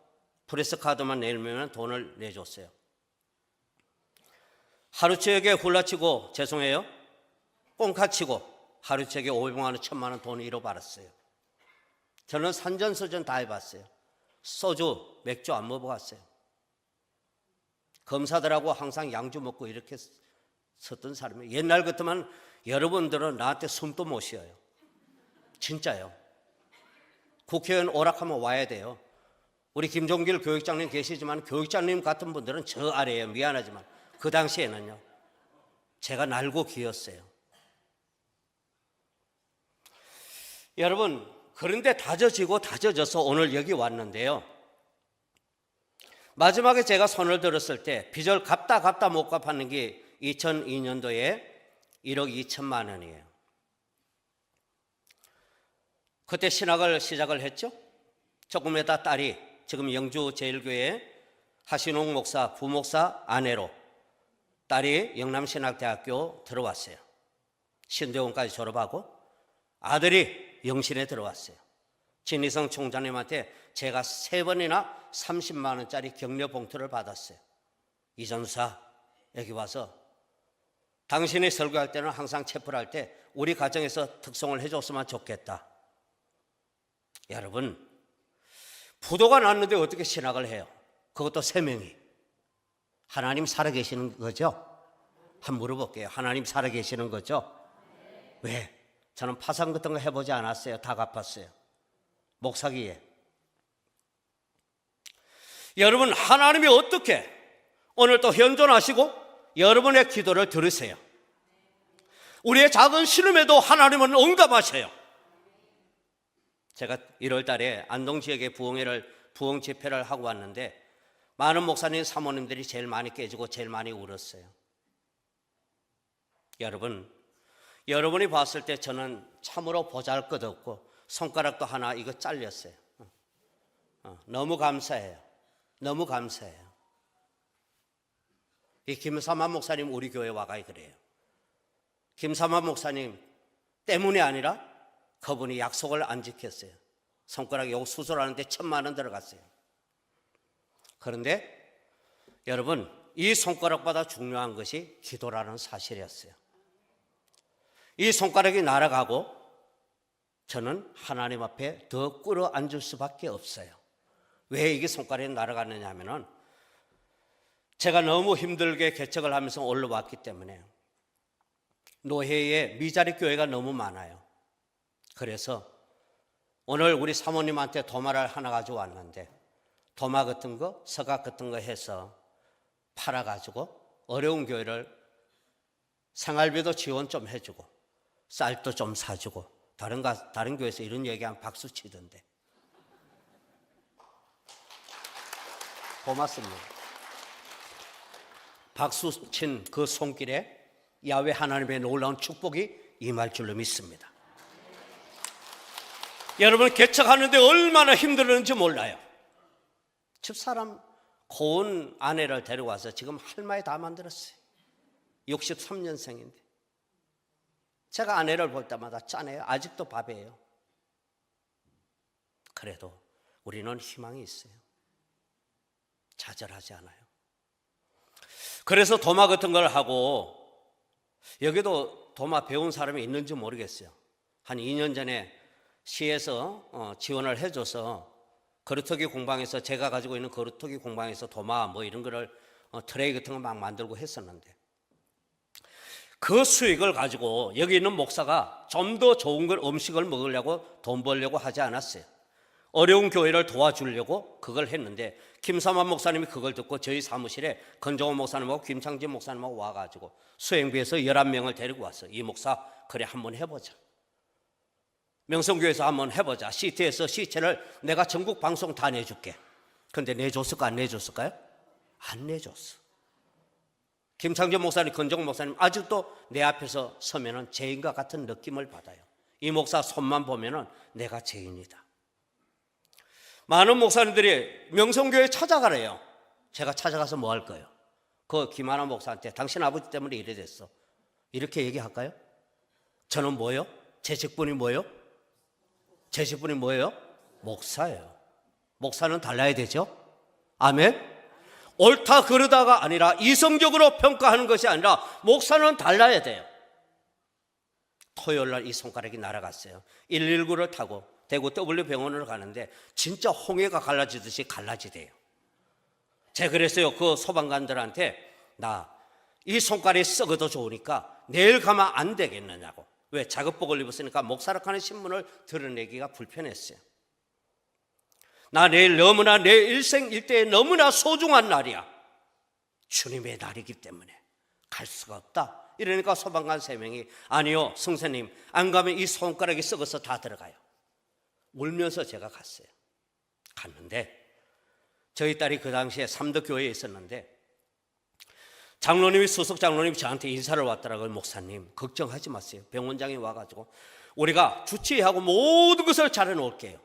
프레스 카드만 내면 돈을 내줬어요. 하루치게 훌라치고, 죄송해요, 꽁카치고 하루치게 500만 원, 1000만 원 돈을 잃어버렸어요. 저는 산전수전 다 해봤어요. 소주, 맥주 안 먹어봤어요. 검사들하고 항상 양주 먹고 이렇게 섰던 사람이에요. 옛날 같으면 여러분들은 나한테 숨도 못 쉬어요. 진짜요. 국회의원 오락하면 와야 돼요. 우리 김종길 교육장님 계시지만 교육장님 같은 분들은 저 아래에요. 미안하지만 그 당시에는요, 제가 날고 기었어요. 여러분, 그런데 다져지고 다져져서 오늘 여기 왔는데요, 마지막에 제가 손을 들었을 때 빚을 갚다 못 갚았는 게 2002년도에 1억 2천만 원이에요. 그때 신학을 시작을 했죠. 조금 있다 딸이 지금 영주제일교회 하신홍 목사 부목사 아내로 딸이 영남신학대학교 들어왔어요. 신대원까지 졸업하고 아들이 영신에 들어왔어요. 진희성 총장님한테 제가 3번이나 30만 원짜리 격려 봉투를 받았어요. 이전사 여기 와서 당신이 설교할 때는 항상 체플할 때 우리 가정에서 특송을 해줬으면 좋겠다. 여러분, 부도가 났는데 어떻게 신학을 해요? 그것도 3명이. 하나님 살아계시는 거죠? 한번 물어볼게요. 하나님 살아계시는 거죠? 왜? 저는 파산 같은 거 해보지 않았어요. 다 갚았어요. 목사기에. 여러분, 하나님이 어떻게 오늘 또 현존하시고 여러분의 기도를 들으세요. 우리의 작은 신음에도 하나님은 응답하셔요. 제가 1월 달에 안동 지역에 부흥 집회를 하고 왔는데 많은 목사님, 사모님들이 제일 많이 깨지고 제일 많이 울었어요. 여러분, 여러분이 봤을 때 저는 참으로 보잘것없고 손가락도 하나 이거 잘렸어요. 너무 감사해요. 너무 감사해요. 이 김삼환 목사님 우리 교회 와가 그래요. 김삼환 목사님 때문이 아니라 그분이 약속을 안 지켰어요. 손가락 요거 수술하는데 1,000만 원 들어갔어요. 그런데 여러분, 이 손가락보다 중요한 것이 기도라는 사실이었어요. 이 손가락이 날아가고 저는 하나님 앞에 더 꿇어 앉을 수밖에 없어요. 왜 이게 손가락이 날아가느냐 하면은 제가 너무 힘들게 개척을 하면서 올라왔기 때문에 노회에 미자리 교회가 너무 많아요. 그래서 오늘 우리 사모님한테 도마를 하나 가지고 왔는데 도마 같은 거, 서각 같은 거 해서 팔아가지고 어려운 교회를 생활비도 지원 좀 해주고 쌀도 좀 사주고 다른 교회에서 이런 얘기하면 박수 치던데. 고맙습니다. 박수 친 그 손길에 야훼 하나님의 놀라운 축복이 임할 줄로 믿습니다. 여러분, 개척하는데 얼마나 힘들었는지 몰라요. 집사람 고운 아내를 데려와서 지금 할머니 다 만들었어요. 63년생인데 제가 아내를 볼 때마다 짠해요. 아직도 밥이에요. 그래도 우리는 희망이 있어요. 좌절하지 않아요. 그래서 도마 같은 걸 하고, 여기도 도마 배운 사람이 있는지 모르겠어요. 한 2년 전에 시에서 지원을 해줘서 거루터기 공방에서 제가 가지고 있는 거루터기 공방에서 도마 뭐 이런 거를 트레이 같은 거 막 만들고 했었는데 그 수익을 가지고 여기 있는 목사가 좀 더 좋은 걸 음식을 먹으려고 돈 벌려고 하지 않았어요. 어려운 교회를 도와주려고 그걸 했는데 김삼환 목사님이 그걸 듣고 저희 사무실에 건정원 목사님하고 김창진 목사님하고 와가지고 수행비에서 11명을 데리고 왔어요. 이 목사 그래 한번 해보자. 명성교회에서 한번 해보자. CT에서 시체를 내가 전국 방송 다 내줄게. 근데 내줬을까 안 내줬을까요? 안 내줬어. 김창진 목사님, 건정원 목사님 아직도 내 앞에서 서면은 죄인과 같은 느낌을 받아요. 이 목사 손만 보면은 내가 죄인이다. 많은 목사님들이 명성교회 찾아가래요. 제가 찾아가서 뭐 할 거예요? 그 김하나 목사한테 당신 아버지 때문에 이래 됐어. 이렇게 얘기할까요? 저는 뭐요? 제 직분이 뭐요? 제 직분이 뭐예요? 목사예요. 목사는 달라야 되죠? 아멘? 옳다 그르다가 아니라 이성적으로 평가하는 것이 아니라 목사는 달라야 돼요. 토요일 날 이 손가락이 날아갔어요. 119를 타고 대구 W병원으로 가는데 진짜 홍해가 갈라지듯이 갈라지대요. 제가 그랬어요. 그 소방관들한테 나 이 손가락이 썩어도 좋으니까 내일 가면 안 되겠느냐고. 왜? 작업복을 입었으니까 목사락하는 신문을 드러내기가 불편했어요. 나 내일 너무나 내 일생 일대에 너무나 소중한 날이야. 주님의 날이기 때문에 갈 수가 없다. 이러니까 소방관 3명이 아니요 성사님 안 가면 이 손가락이 썩어서 다 들어가요. 울면서 제가 갔어요. 갔는데 저희 딸이 그 당시에 삼덕교회에 있었는데 장로님이 수석 장로님이 저한테 인사를 왔더라고요. 목사님 걱정하지 마세요. 병원장이 와가지고 우리가 주치의하고 모든 것을 잘해놓을게요.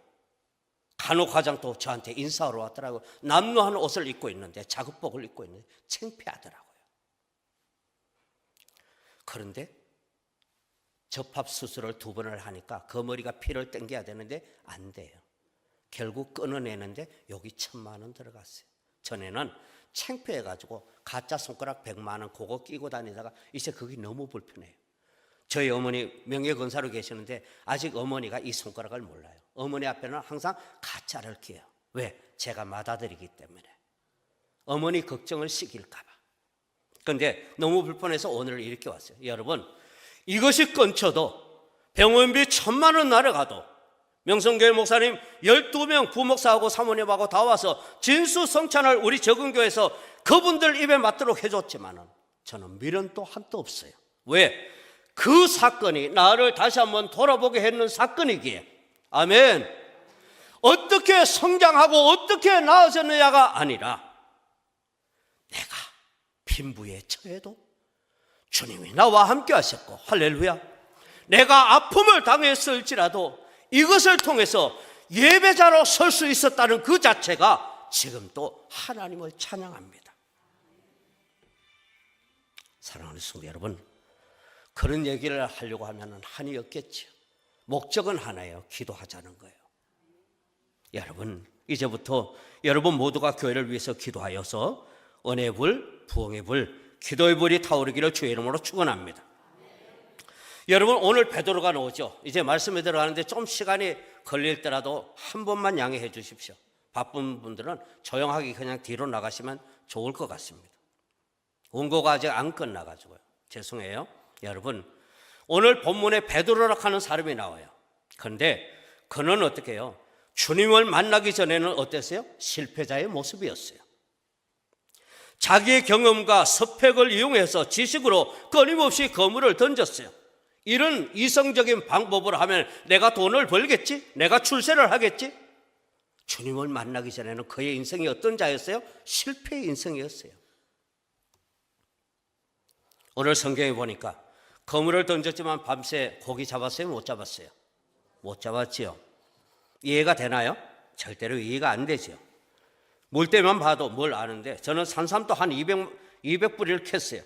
간호과장도 저한테 인사하러 왔더라고요. 남루한 옷을 입고 있는데 작업복을 입고 있는데 창피하더라고요. 그런데 접합 수술을 2번을 하니까 그 머리가 피를 땡겨야 되는데 안 돼요. 결국 끊어내는데 여기 1,000만 원 들어갔어요. 전에는 창피해가지고 가짜 손가락 100만 원 그거 끼고 다니다가 이제 그게 너무 불편해요. 저희 어머니 명예건사로 계시는데 아직 어머니가 이 손가락을 몰라요. 어머니 앞에는 항상 가짜를 끼요. 왜? 제가 맞아드리기 때문에. 어머니 걱정을 시킬까 봐. 그런데 너무 불편해서 오늘 이렇게 왔어요. 여러분 이것이 끊쳐도 병원비 1,000만 원 날아가도 명성교회 목사님 12명 부목사하고 사모님하고 다 와서 진수성찬을 우리 적은교회에서 그분들 입에 맞도록 해줬지만 저는 미련도 한도 없어요. 왜? 그 사건이 나를 다시 한번 돌아보게 했는 사건이기에. 아멘. 어떻게 성장하고 어떻게 나아졌느냐가 아니라 내가 빈부에 처해도 주님이 나와 함께 하셨고, 할렐루야. 내가 아픔을 당했을지라도 이것을 통해서 예배자로 설 수 있었다는 그 자체가 지금 또 하나님을 찬양합니다. 사랑하는 성도 여러분, 그런 얘기를 하려고 하면 한이 없겠죠. 목적은 하나예요. 기도하자는 거예요. 여러분 이제부터 여러분 모두가 교회를 위해서 기도하여서 은혜의 불, 부흥의 불, 기도의 불이 타오르기를 주의 이름으로 축원합니다. 여러분 오늘 베드로가 나오죠. 이제 말씀에 들어가는데 좀 시간이 걸릴더라도 한 번만 양해해 주십시오. 바쁜 분들은 조용하게 그냥 뒤로 나가시면 좋을 것 같습니다. 원고가 아직 안 끝나가지고요. 죄송해요. 여러분 오늘 본문에 베드로라 하는 사람이 나와요. 그런데 그는 어떻게 해요? 주님을 만나기 전에는 어땠어요? 실패자의 모습이었어요. 자기의 경험과 스펙을 이용해서 지식으로 끊임없이 거물을 던졌어요. 이런 이성적인 방법으로 하면 내가 돈을 벌겠지? 내가 출세를 하겠지? 주님을 만나기 전에는 그의 인생이 어떤 자였어요? 실패의 인생이었어요. 오늘 성경에 보니까 거물을 던졌지만 밤새 고기 잡았어요? 못 잡았어요? 못 잡았지요. 이해가 되나요? 절대로 이해가 안 되죠. 물때만 봐도 뭘 아는데 저는 산삼도 한 200뿌리를 캤어요.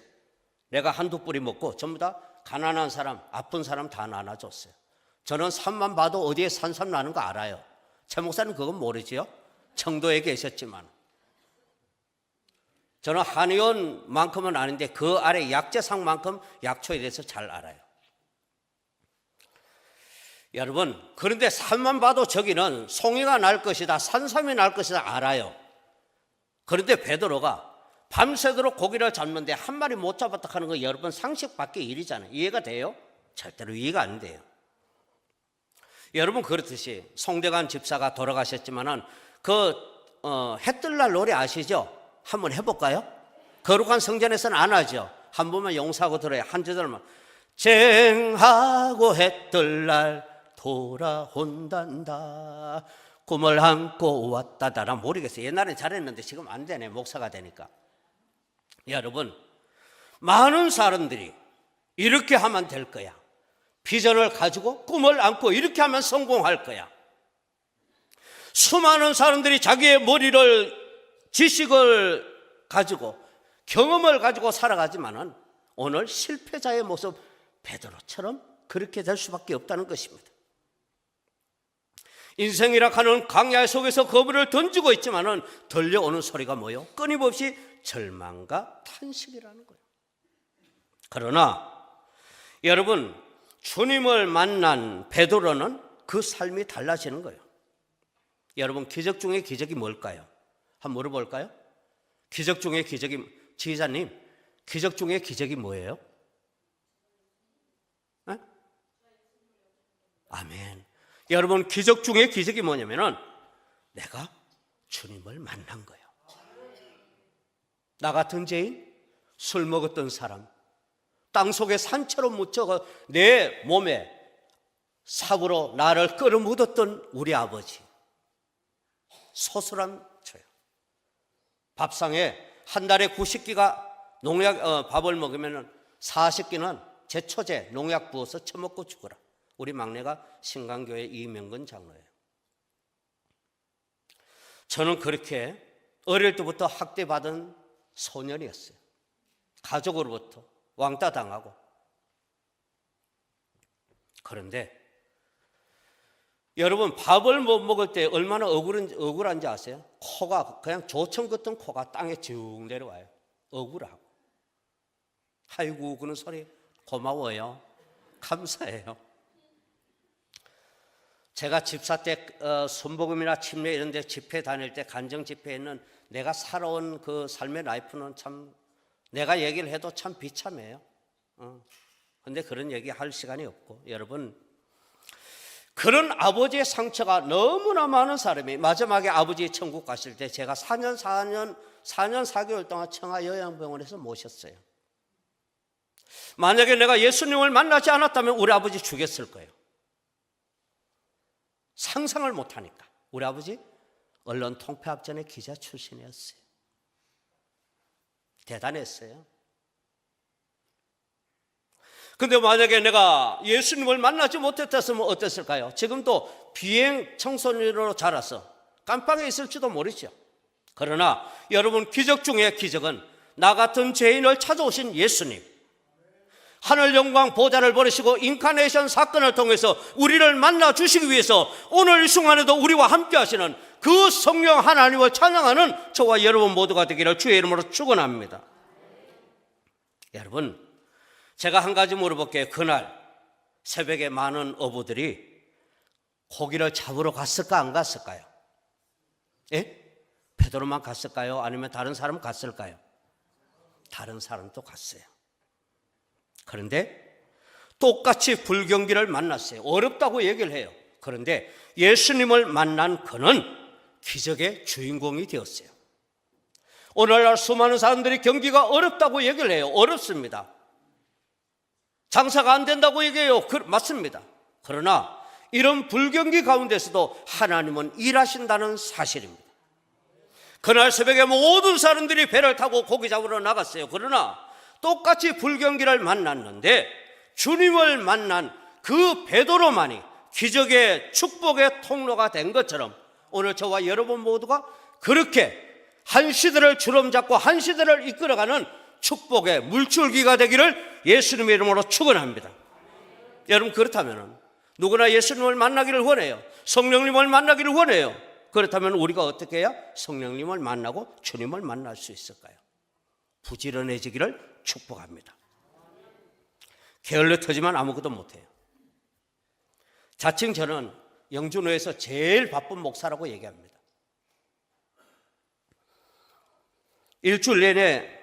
내가 한두 뿌리 먹고 전부 다 가난한 사람, 아픈 사람 다 나눠줬어요. 저는 산만 봐도 어디에 산삼 나는 거 알아요. 최 목사는 그건 모르지요? 청도에 계셨지만. 저는 한의원만큼은 아는데 그 아래 약재상만큼 약초에 대해서 잘 알아요. 여러분 그런데 산만 봐도 저기는 송이가 날 것이다, 산삼이 날 것이다 알아요. 그런데 베드로가 밤새도록 고기를 잡는데 한 마리 못 잡았다 하는 거 여러분 상식 밖의 일이잖아요. 이해가 돼요? 절대로 이해가 안 돼요. 여러분 그렇듯이 송대관 집사가 돌아가셨지만은 해 뜰 날 노래 아시죠? 한번 해볼까요? 거룩한 성전에서는 안 하죠. 한 번만 용서하고 들어요. 한 절만. 쟁하고 해 뜰 날 돌아온단다. 꿈을 안고 왔다다. 난 모르겠어요. 옛날엔 잘했는데 지금 안 되네. 목사가 되니까. 여러분 많은 사람들이 이렇게 하면 될 거야. 비전을 가지고 꿈을 안고 이렇게 하면 성공할 거야. 수많은 사람들이 자기의 머리를 지식을 가지고 경험을 가지고 살아가지만은 오늘 실패자의 모습 베드로처럼 그렇게 될 수밖에 없다는 것입니다. 인생이라 하는 광야 속에서 거물을 던지고 있지만은 들려오는 소리가 뭐요? 끊임없이 절망과 탄식이라는 거예요. 그러나 여러분 주님을 만난 베드로는 그 삶이 달라지는 거예요. 여러분 기적 중에 기적이 뭘까요? 한번 물어볼까요? 기적 중에 기적이, 지휘자님 기적 중에 기적이 뭐예요? 네? 아멘. 여러분 기적 중에 기적이 뭐냐면은 내가 주님을 만난 거예요. 나 같은 죄인, 술 먹었던 사람, 땅속에 산처럼 묻혀 내 몸에 삽으로 나를 끌어묻었던 우리 아버지, 소설한 저요. 밥상에 한 달에 90끼가 밥을 먹으면 40끼는 제초제 농약 부어서 처먹고 죽어라. 우리 막내가 신강교회 이명근 장로예요. 저는 그렇게 어릴 때부터 학대받은 소년이었어요. 가족으로부터 왕따 당하고. 그런데 여러분, 밥을 못 먹을 때 얼마나 억울한지 아세요? 코가 그냥 조청 같은 코가 땅에 쭉 내려와요. 억울하고. 아이고, 그런 소리 고마워요. 감사해요. 제가 집사 때 순복음이나 침례 이런 데 집회 다닐 때, 간정 집회에는 내가 살아온 그 삶의 라이프는 참, 내가 얘기를 해도 참 비참해요. 근데 그런 얘기 할 시간이 없고, 여러분, 그런 아버지의 상처가 너무나 많은 사람이 마지막에 아버지 천국 가실 때 제가 4년 4개월 동안 청하 요양병원에서 모셨어요. 만약에 내가 예수님을 만나지 않았다면 우리 아버지 죽였을 거예요. 상상을 못하니까. 우리 아버지 언론 통폐합전의 기자 출신이었어요. 대단했어요. 근데 만약에 내가 예수님을 만나지 못했다면 어땠을까요? 지금도 비행 청소년으로 자라서 깜빵에 있을지도 모르죠. 그러나 여러분, 기적 중에 기적은 나 같은 죄인을 찾아오신 예수님, 하늘 영광 보좌를 버리시고 인카네이션 사건을 통해서 우리를 만나 주시기 위해서 오늘 이 순간에도 우리와 함께 하시는 그 성령 하나님을 찬양하는 저와 여러분 모두가 되기를 주의 이름으로 축원합니다. 여러분, 제가 한 가지 물어볼게요. 그날 새벽에 많은 어부들이 고기를 잡으러 갔을까 안 갔을까요? 예? 베드로만 갔을까요? 아니면 다른 사람 갔을까요? 다른 사람도 갔어요. 그런데 똑같이 불경기를 만났어요. 어렵다고 얘기를 해요. 그런데 예수님을 만난 그는 기적의 주인공이 되었어요. 오늘날 수많은 사람들이 경기가 어렵다고 얘기를 해요. 어렵습니다. 장사가 안 된다고 얘기해요. 맞습니다. 그러나 이런 불경기 가운데서도 하나님은 일하신다는 사실입니다. 그날 새벽에 모든 사람들이 배를 타고 고기 잡으러 나갔어요. 그러나 똑같이 불경기를 만났는데 주님을 만난 그 베드로만이 기적의 축복의 통로가 된 것처럼 오늘 저와 여러분 모두가 그렇게 한 시대를 주름잡고 한 시대를 이끌어가는 축복의 물줄기가 되기를 예수님의 이름으로 축원합니다. 여러분, 그렇다면 누구나 예수님을 만나기를 원해요. 성령님을 만나기를 원해요. 그렇다면 우리가 어떻게 해야 성령님을 만나고 주님을 만날 수 있을까요? 부지런해지기를 축복합니다. 게을러 터지만 아무것도 못해요. 자칭 저는 영준호에서 제일 바쁜 목사라고 얘기합니다. 일주일 내내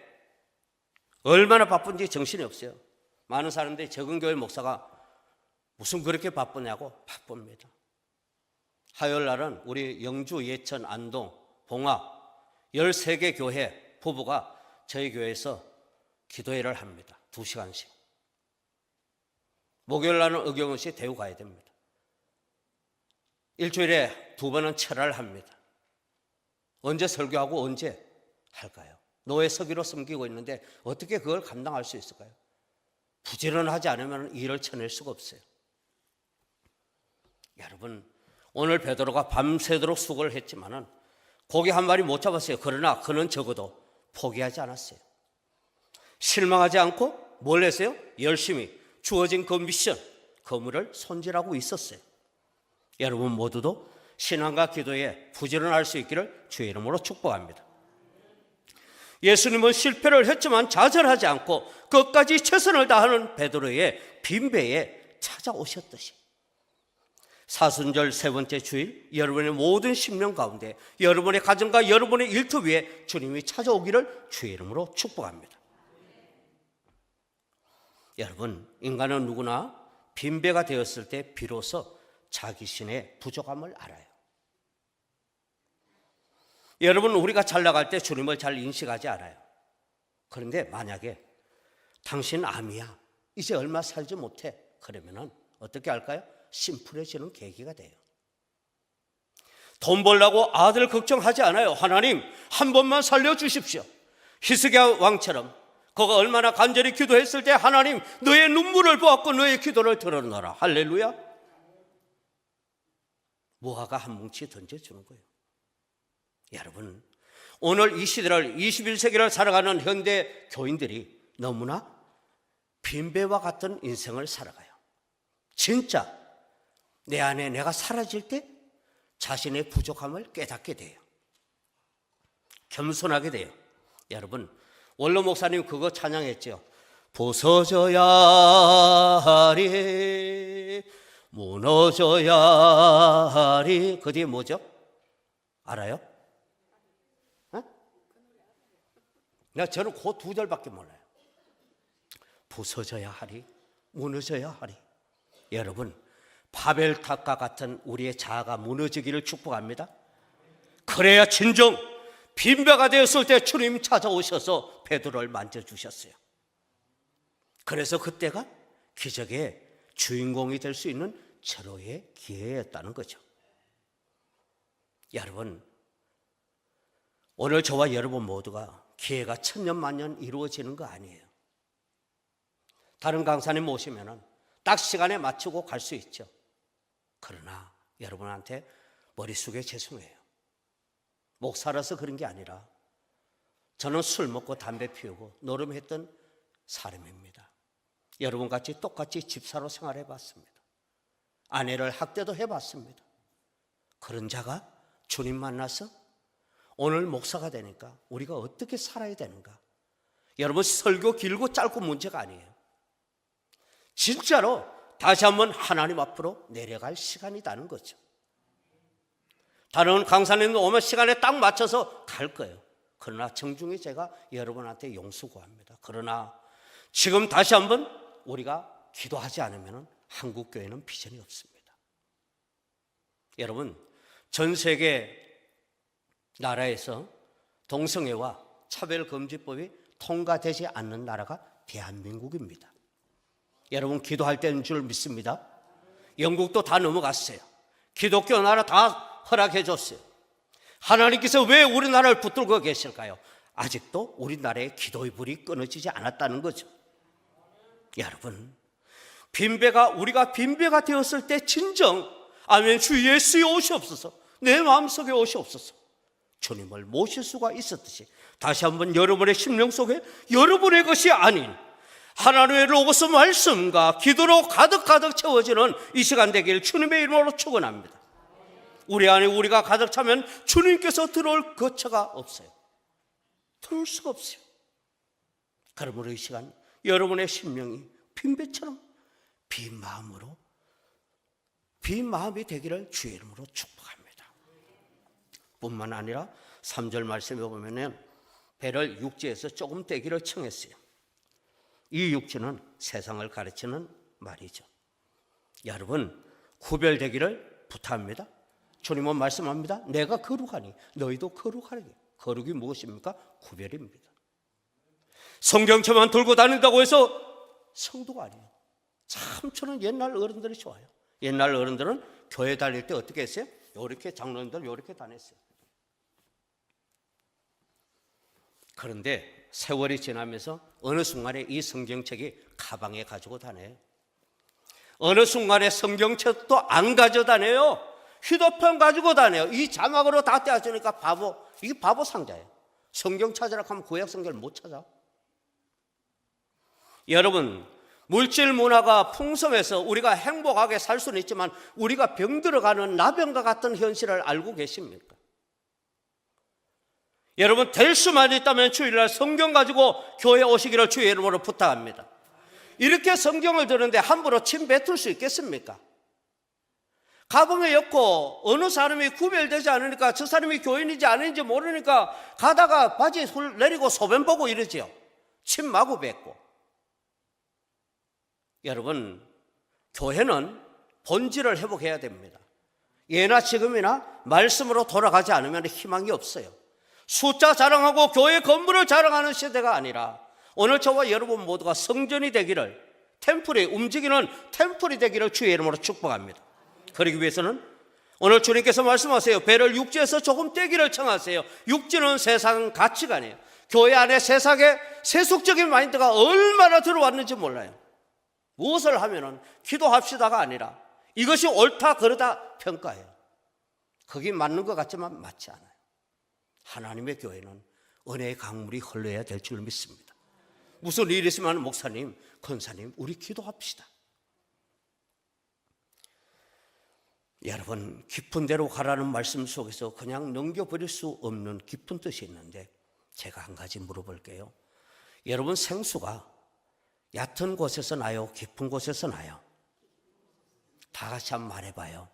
얼마나 바쁜지 정신이 없어요. 많은 사람들이 적은교회 목사가 무슨 그렇게 바쁘냐고. 바쁩니다. 화요일 날은 우리 영주, 예천, 안동, 봉화 13개 교회 부부가 저희 교회에서 기도회를 합니다. 2시간씩. 목요일 날은 의경원시 대우 가야 됩니다. 일주일에 2번은 철야를 합니다. 언제 설교하고 언제 할까요? 노예 서기로 섬기고 있는데 어떻게 그걸 감당할 수 있을까요? 부지런하지 않으면 일을 쳐낼 수가 없어요. 여러분, 오늘 베드로가 밤새도록 수고를 했지만은 고기 한 마리 못 잡았어요. 그러나 그는 적어도 포기하지 않았어요. 실망하지 않고 뭘 했어요? 열심히 주어진 그 미션, 그물을 손질하고 있었어요. 여러분 모두도 신앙과 기도에 부지런할 수 있기를 주의 이름으로 축복합니다. 예수님은 실패를 했지만 좌절하지 않고 끝까지 최선을 다하는 베드로의 빈배에 찾아오셨듯이 사순절 3번째 주일, 여러분의 모든 심령 가운데 여러분의 가정과 여러분의 일터 위에 주님이 찾아오기를 주의 이름으로 축복합니다. 여러분, 인간은 누구나 빈배가 되었을 때 비로소 자기 신의 부족함을 알아요. 여러분, 우리가 잘 나갈 때 주님을 잘 인식하지 않아요. 그런데 만약에 당신 암이야, 이제 얼마 살지 못해, 그러면은 어떻게 할까요? 심플해지는 계기가 돼요. 돈 벌려고 아들 걱정하지 않아요. 하나님, 한 번만 살려주십시오. 히스기야 왕처럼 그가 얼마나 간절히 기도했을 때 하나님 너의 눈물을 보았고 너의 기도를 들었노라. 할렐루야. 무화과 한 뭉치 던져주는 거예요. 여러분, 오늘 이 시대를 21세기를 살아가는 현대 교인들이 너무나 빈배와 같은 인생을 살아가요. 진짜 내 안에 내가 사라질 때 자신의 부족함을 깨닫게 돼요. 겸손하게 돼요. 여러분, 원로 목사님 그거 찬양했죠. 부서져야 하리 무너져야 하리. 그 뒤에 뭐죠? 알아요? 저는 그 두 절밖에 몰라요. 부서져야 하리 무너져야 하리. 여러분, 바벨탑과 같은 우리의 자아가 무너지기를 축복합니다. 그래야 진정 빈배가 되었을 때 주님 찾아오셔서 베드로를 만져주셨어요. 그래서 그때가 기적의 주인공이 될 수 있는 절호의 기회였다는 거죠. 여러분, 오늘 저와 여러분 모두가 기회가 천년만년 이루어지는 거 아니에요. 다른 강사님 모시면 딱 시간에 맞추고 갈 수 있죠. 그러나 여러분한테 머릿속에 죄송해요. 목사라서 그런 게 아니라 저는 술 먹고 담배 피우고 노름했던 사람입니다. 여러분같이 똑같이 집사로 생활해봤습니다. 아내를 학대도 해봤습니다. 그런 자가 주님 만나서 오늘 목사가 되니까 우리가 어떻게 살아야 되는가? 여러분, 설교 길고 짧고 문제가 아니에요. 진짜로 다시 한번 하나님 앞으로 내려갈 시간이라는 거죠. 다른 강사님도 오면 시간에 딱 맞춰서 갈 거예요. 그러나 정중히 제가 여러분한테 용서 구합니다. 그러나 지금 다시 한번 우리가 기도하지 않으면 한국교회는 비전이 없습니다. 여러분, 전 세계 나라에서 동성애와 차별금지법이 통과되지 않는 나라가 대한민국입니다. 여러분, 기도할 때인 줄 믿습니다. 영국도 다 넘어갔어요. 기독교 나라 다 허락해 줬어요. 하나님께서 왜 우리나라를 붙들고 계실까요? 아직도 우리나라의 기도의 불이 끊어지지 않았다는 거죠. 여러분, 우리가 빈배가 되었을 때 진정 아멘 주 예수의 오시옵소서, 내 마음속에 오시옵소서, 주님을 모실 수가 있었듯이 다시 한번 여러분의 심령 속에 여러분의 것이 아닌 하나님의 로고스 말씀과 기도로 가득가득 채워지는 이 시간 되길 주님의 이름으로 축원합니다. 우리 안에 우리가 가득 차면 주님께서 들어올 거처가 없어요. 들어올 수가 없어요. 그러므로 이 시간 여러분의 심령이 빈배처럼 빈 마음이 되기를 주의 이름으로 축복합니다. 뿐만 아니라 3절 말씀에 보면 배를 육지에서 조금 떼기를 청했어요. 이 육지는 세상을 가르치는 말이죠. 여러분, 구별되기를 부탁합니다. 주님은 말씀합니다. 내가 거룩하니 너희도 거룩하니. 거룩이 무엇입니까? 구별입니다. 성경책만 들고 다닌다고 해서 성도가 아니에요. 참 저는 옛날 어른들이 좋아요. 옛날 어른들은 교회 다닐 때 어떻게 했어요? 이렇게 장로님들 이렇게 다녔어요. 그런데 세월이 지나면서 어느 순간에 이 성경책이 가방에 가지고 다녀요. 어느 순간에 성경책도 안 가져다녀요. 휴대폰 가지고 다녀요. 이 자막으로 다 떼어주니까 이게 바보 상자예요. 성경 찾으라 하면 구약 성경을 못 찾아. 여러분, 물질 문화가 풍성해서 우리가 행복하게 살 수는 있지만 우리가 병들어가는 나병과 같은 현실을 알고 계십니까? 여러분, 될 수만 있다면 주일날 성경 가지고 교회 오시기를 주의 이름으로 부탁합니다. 이렇게 성경을 드는데 함부로 침 뱉을 수 있겠습니까? 가방에 엮고 어느 사람이 구별되지 않으니까 저 사람이 교인인지 아닌지 모르니까 가다가 바지 내리고 소변 보고 이러지요. 침 마구 뱉고. 여러분, 교회는 본질을 회복해야 됩니다. 예나 지금이나 말씀으로 돌아가지 않으면 희망이 없어요. 숫자 자랑하고 교회 건물을 자랑하는 시대가 아니라 오늘 저와 여러분 모두가 성전이 되기를, 템플이 움직이는 템플이 되기를 주의 이름으로 축복합니다. 그러기 위해서는 오늘 주님께서 말씀하세요. 배를 육지에서 조금 떼기를 청하세요. 육지는 세상 가치관이에요. 교회 안에 세상에 세속적인 마인드가 얼마나 들어왔는지 몰라요. 무엇을 하면은 기도합시다가 아니라 이것이 옳다 그르다 평가해요. 그게 맞는 것 같지만 맞지 않아요. 하나님의 교회는 은혜의 강물이 흘러야 될 줄 믿습니다. 무슨 일이 있으면 목사님, 권사님, 우리 기도합시다. 여러분, 깊은 데로 가라는 말씀 속에서 그냥 넘겨버릴 수 없는 깊은 뜻이 있는데 제가 한 가지 물어볼게요. 여러분, 생수가 얕은 곳에서 나요? 깊은 곳에서 나요? 다 같이 한번 말해봐요.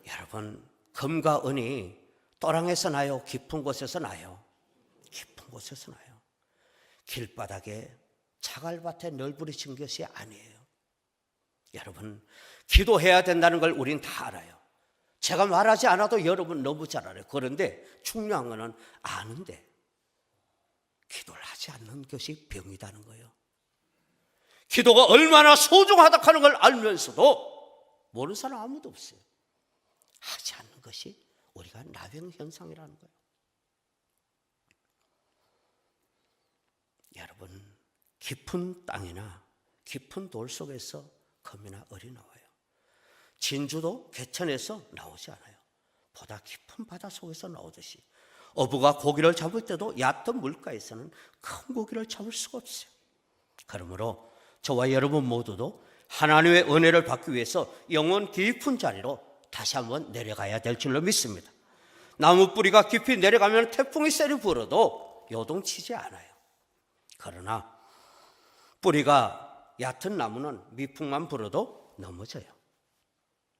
여러분, 금과 은이 또랑에서 나요? 깊은 곳에서 나요? 깊은 곳에서 나요. 길바닥에 자갈밭에 널브러진 것이 아니에요. 여러분, 기도해야 된다는 걸 우린 다 알아요. 제가 말하지 않아도 여러분 너무 잘 알아요. 그런데 중요한 거는 아는데 기도를 하지 않는 것이 병이다는 거예요. 기도가 얼마나 소중하다 하는 걸 알면서도 모르는 사람 아무도 없어요. 하지 않는 것이 우리가 나병 현상이라는 거예요. 여러분, 깊은 땅이나 깊은 돌 속에서 금이나 을이 나와요. 진주도 개천에서 나오지 않아요. 보다 깊은 바다 속에서 나오듯이 어부가 고기를 잡을 때도 얕은 물가에서는 큰 고기를 잡을 수가 없어요. 그러므로 저와 여러분 모두도 하나님의 은혜를 받기 위해서 영원 깊은 자리로 다시 한번 내려가야 될 줄로 믿습니다. 나무 뿌리가 깊이 내려가면 태풍이 세리 불어도 요동치지 않아요. 그러나 뿌리가 얕은 나무는 미풍만 불어도 넘어져요.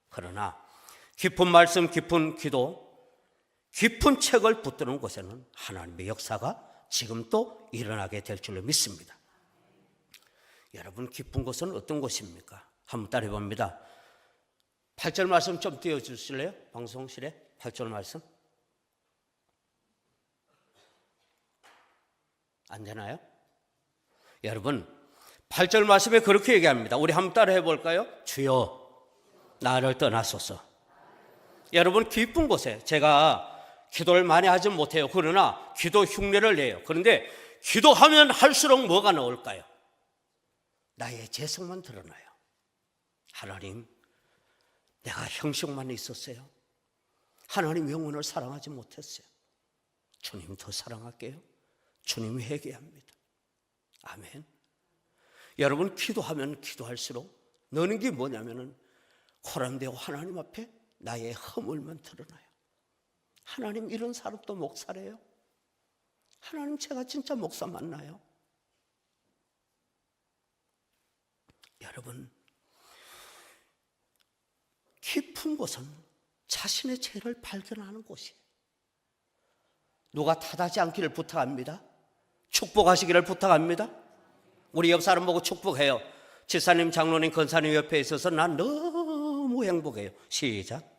그러나 깊은 말씀, 깊은 기도, 깊은 책을 붙드는 곳에는 하나님의 역사가 지금 또 일어나게 될 줄로 믿습니다. 여러분, 깊은 곳은 어떤 곳입니까? 한번 따라해 봅니다. 8절 말씀 좀 띄워주실래요? 방송실에 8절 말씀. 안 되나요? 여러분, 8절 말씀에 그렇게 얘기합니다. 우리 한번 따라해 볼까요? 주여 나를 떠나소서. 여러분, 깊은 곳에 제가 기도를 많이 하지 못해요. 그러나 기도 흉내를 내요. 그런데 기도하면 할수록 뭐가 나올까요? 나의 재성만 드러나요. 하나님, 내가 형식만 있었어요. 하나님 영혼을 사랑하지 못했어요. 주님 더 사랑할게요. 주님 회개합니다. 아멘. 여러분, 기도하면 기도할수록 너는 게 뭐냐면은 코람되고 하나님 앞에 나의 허물만 드러나요. 하나님, 이런 사람도 목사래요? 하나님, 제가 진짜 목사 맞나요? 여러분, 깊은 곳은 자신의 죄를 발견하는 곳이에요. 누가 탓하지 않기를 부탁합니다. 축복하시기를 부탁합니다. 우리 옆 사람 보고 축복해요. 집사님, 장로님, 권사님 옆에 있어서 난 너무 행복해요. 시작.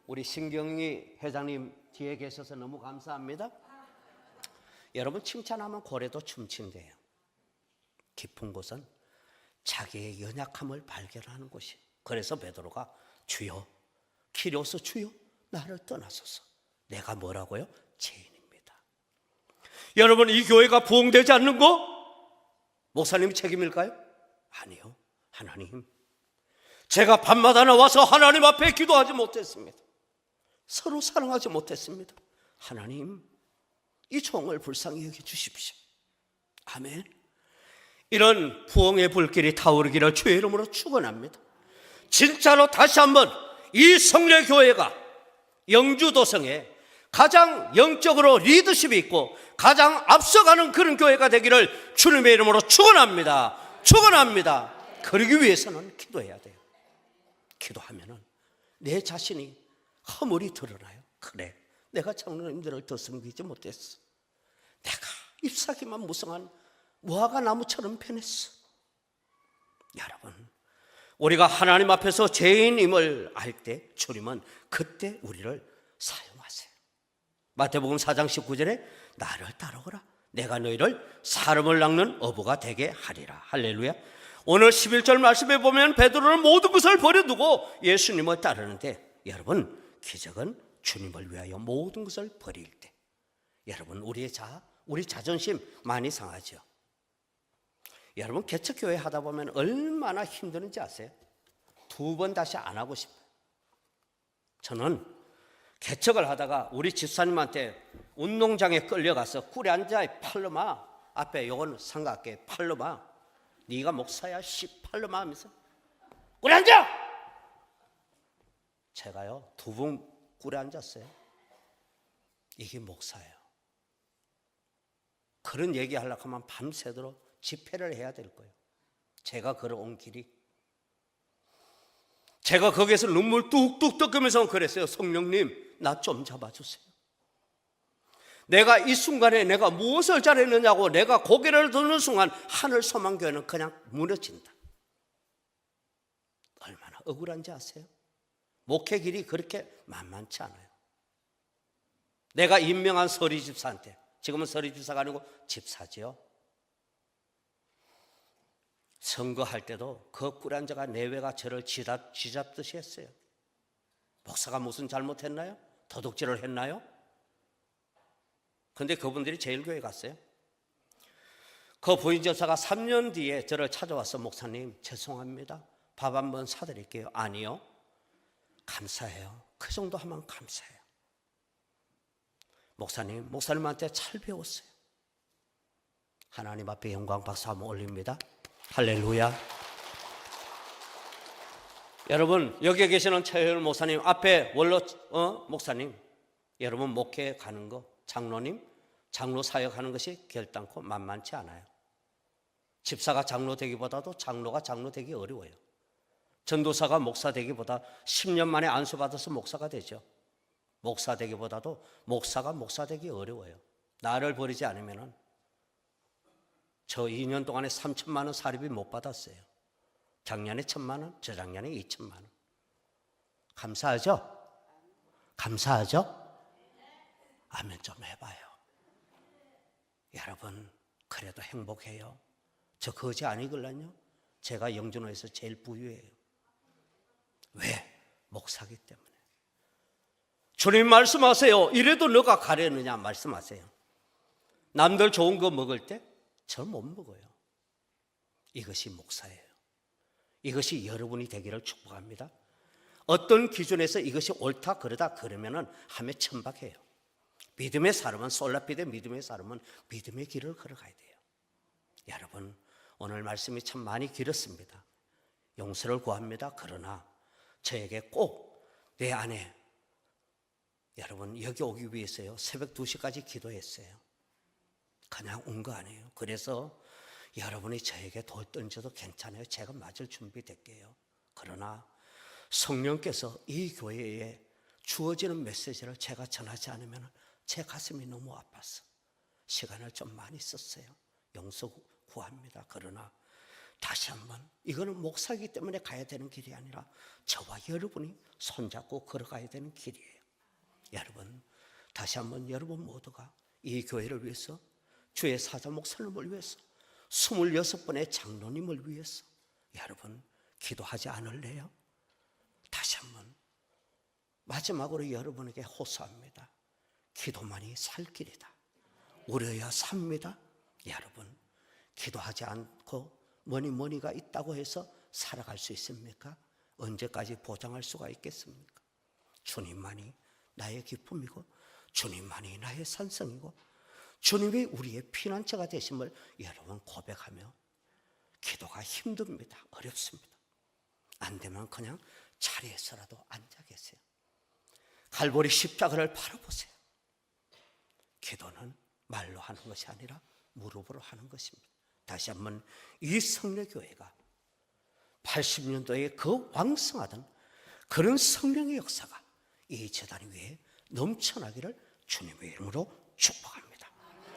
우리 신경희 회장님 뒤에 계셔서 너무 감사합니다. 여러분, 칭찬하면 고래도 춤춘대요. 깊은 곳은 자기의 연약함을 발견하는 곳이에요. 그래서 베드로가 주여, 키리오스 주여, 나를 떠나소서. 내가 뭐라고요? 죄인입니다. 여러분, 이 교회가 부흥되지 않는 거 목사님이 책임일까요? 아니요, 하나님. 제가 밤마다 나와서 하나님 앞에 기도하지 못했습니다. 서로 사랑하지 못했습니다. 하나님, 이 종을 불쌍히 여겨 주십시오. 아멘. 이런 부흥의 불길이 타오르기를 주의 이름으로 축원합니다. 진짜로 다시 한번 이 성례교회가 영주도성에 가장 영적으로 리더십이 있고 가장 앞서가는 그런 교회가 되기를 주님의 이름으로 축원합니다. 축원합니다. 그러기 위해서는 기도해야 돼요. 기도하면은 내 자신이 허물이 드러나요. 그래, 내가 장로님들을 더 섬기지 못했어. 내가 잎사귀만 무성한 무화과 나무처럼 변했어. 여러분, 우리가 하나님 앞에서 죄인임을 알 때 주님은 그때 우리를 사용하세요. 마태복음 4장 19절에 나를 따르거라, 내가 너희를 사람을 낚는 어부가 되게 하리라. 할렐루야. 오늘 11절 말씀에 보면 베드로는 모든 것을 버려두고 예수님을 따르는데 여러분, 기적은 주님을 위하여 모든 것을 버릴 때, 여러분, 우리 자존심 많이 상하죠. 여러분, 개척교회 하다 보면 얼마나 힘드는지 아세요? 2번 다시 안 하고 싶어요. 저는 개척을 하다가 우리 집사님한테 운동장에 끌려가서 꿀에 앉아, 팔로마 앞에 요건 삼각계, 팔로마 네가 목사야 팔로마 하면서 꿀에 앉아! 제가요 2번 꿀에 앉았어요. 이게 목사예요. 그런 얘기하려고 하면 밤새도록 집회를 해야 될 거예요. 제가 걸어온 길이, 제가 거기에서 눈물 뚝뚝 닦으면서 그랬어요. 성령님, 나 좀 잡아주세요. 내가 이 순간에 내가 무엇을 잘했느냐고 내가 고개를 드는 순간 하늘 소망교회는 그냥 무너진다. 얼마나 억울한지 아세요? 목회 길이 그렇게 만만치 않아요. 내가 임명한 서리 집사한테, 지금은 서리 집사가 아니고 집사지요, 선거할 때도 그 꿀안자가 내외가 저를 쥐잡듯이 했어요. 목사가 무슨 잘못했나요? 도둑질을 했나요? 그런데 그분들이 제일교회 갔어요. 그 부인접사가 3년 뒤에 저를 찾아와서 목사님 죄송합니다, 밥 한번 사드릴게요. 아니요, 감사해요. 그 정도 하면 감사해요. 목사님한테 잘 배웠어요. 하나님 앞에 영광 박수 한번 올립니다. 할렐루야. 여러분, 여기에 계시는 최효일 목사님 앞에 원로 목사님, 여러분 목회 가는 거, 장로님, 장로 사역하는 것이 결단코 만만치 않아요. 집사가 장로 되기보다도 장로가 장로 되기 어려워요. 전도사가 목사 되기보다 10년 만에 안수받아서 목사가 되죠. 목사 되기보다도 목사가 목사 되기 어려워요. 나를 버리지 않으면은, 저 2년 동안에 3천만 원 사립비 못 받았어요. 작년에 1,000만 원, 저작년에 2천만 원. 감사하죠? 감사하죠? 아멘 좀 해봐요. 여러분, 그래도 행복해요. 저 거지 아니걸랑요? 제가 영준호에서 제일 부유해요. 왜? 목사기 때문에. 주님 말씀하세요. 이래도 너가 가려느냐 말씀하세요. 남들 좋은 거 먹을 때 저 못 먹어요. 이것이 목사예요. 이것이 여러분이 되기를 축복합니다. 어떤 기준에서 이것이 옳다 그러다 그러면은 함에 천박해요. 믿음의 사람은, 솔라피드의 믿음의 사람은 믿음의 길을 걸어가야 돼요. 여러분, 오늘 말씀이 참 많이 길었습니다. 용서를 구합니다. 그러나 저에게 꼭 내 안에, 여러분 여기 오기 위해서요 새벽 2시까지 기도했어요. 그냥 온 거 아니에요. 그래서 여러분이 저에게 돌 던져도 괜찮아요. 제가 맞을 준비 될게요. 그러나 성령께서 이 교회에 주어지는 메시지를 제가 전하지 않으면 제 가슴이 너무 아팠어. 시간을 좀 많이 썼어요. 용서 구합니다. 그러나 다시 한번, 이거는 목사이기 때문에 가야 되는 길이 아니라 저와 여러분이 손잡고 걸어가야 되는 길이에요. 여러분, 다시 한번 여러분 모두가 이 교회를 위해서, 주의 사자 목사님을 위해서, 26번의 장로님을 위해서 여러분 기도하지 않을래요? 다시 한번 마지막으로 여러분에게 호소합니다. 기도만이 살 길이다. 우려야 삽니다. 여러분, 기도하지 않고 뭐니가 있다고 해서 살아갈 수 있습니까? 언제까지 보장할 수가 있겠습니까? 주님만이 나의 기쁨이고 주님만이 나의 산성이고 주님이 우리의 피난처가 되심을 여러분 고백하며, 기도가 힘듭니다. 어렵습니다. 안 되면 그냥 자리에서라도 앉아 계세요. 갈보리 십자가를 바라보세요. 기도는 말로 하는 것이 아니라 무릎으로 하는 것입니다. 다시 한번 이 성례교회가 80년도에 그 왕성하던 그런 성령의 역사가 이 재단 위에 넘쳐나기를 주님의 이름으로 축복합니다.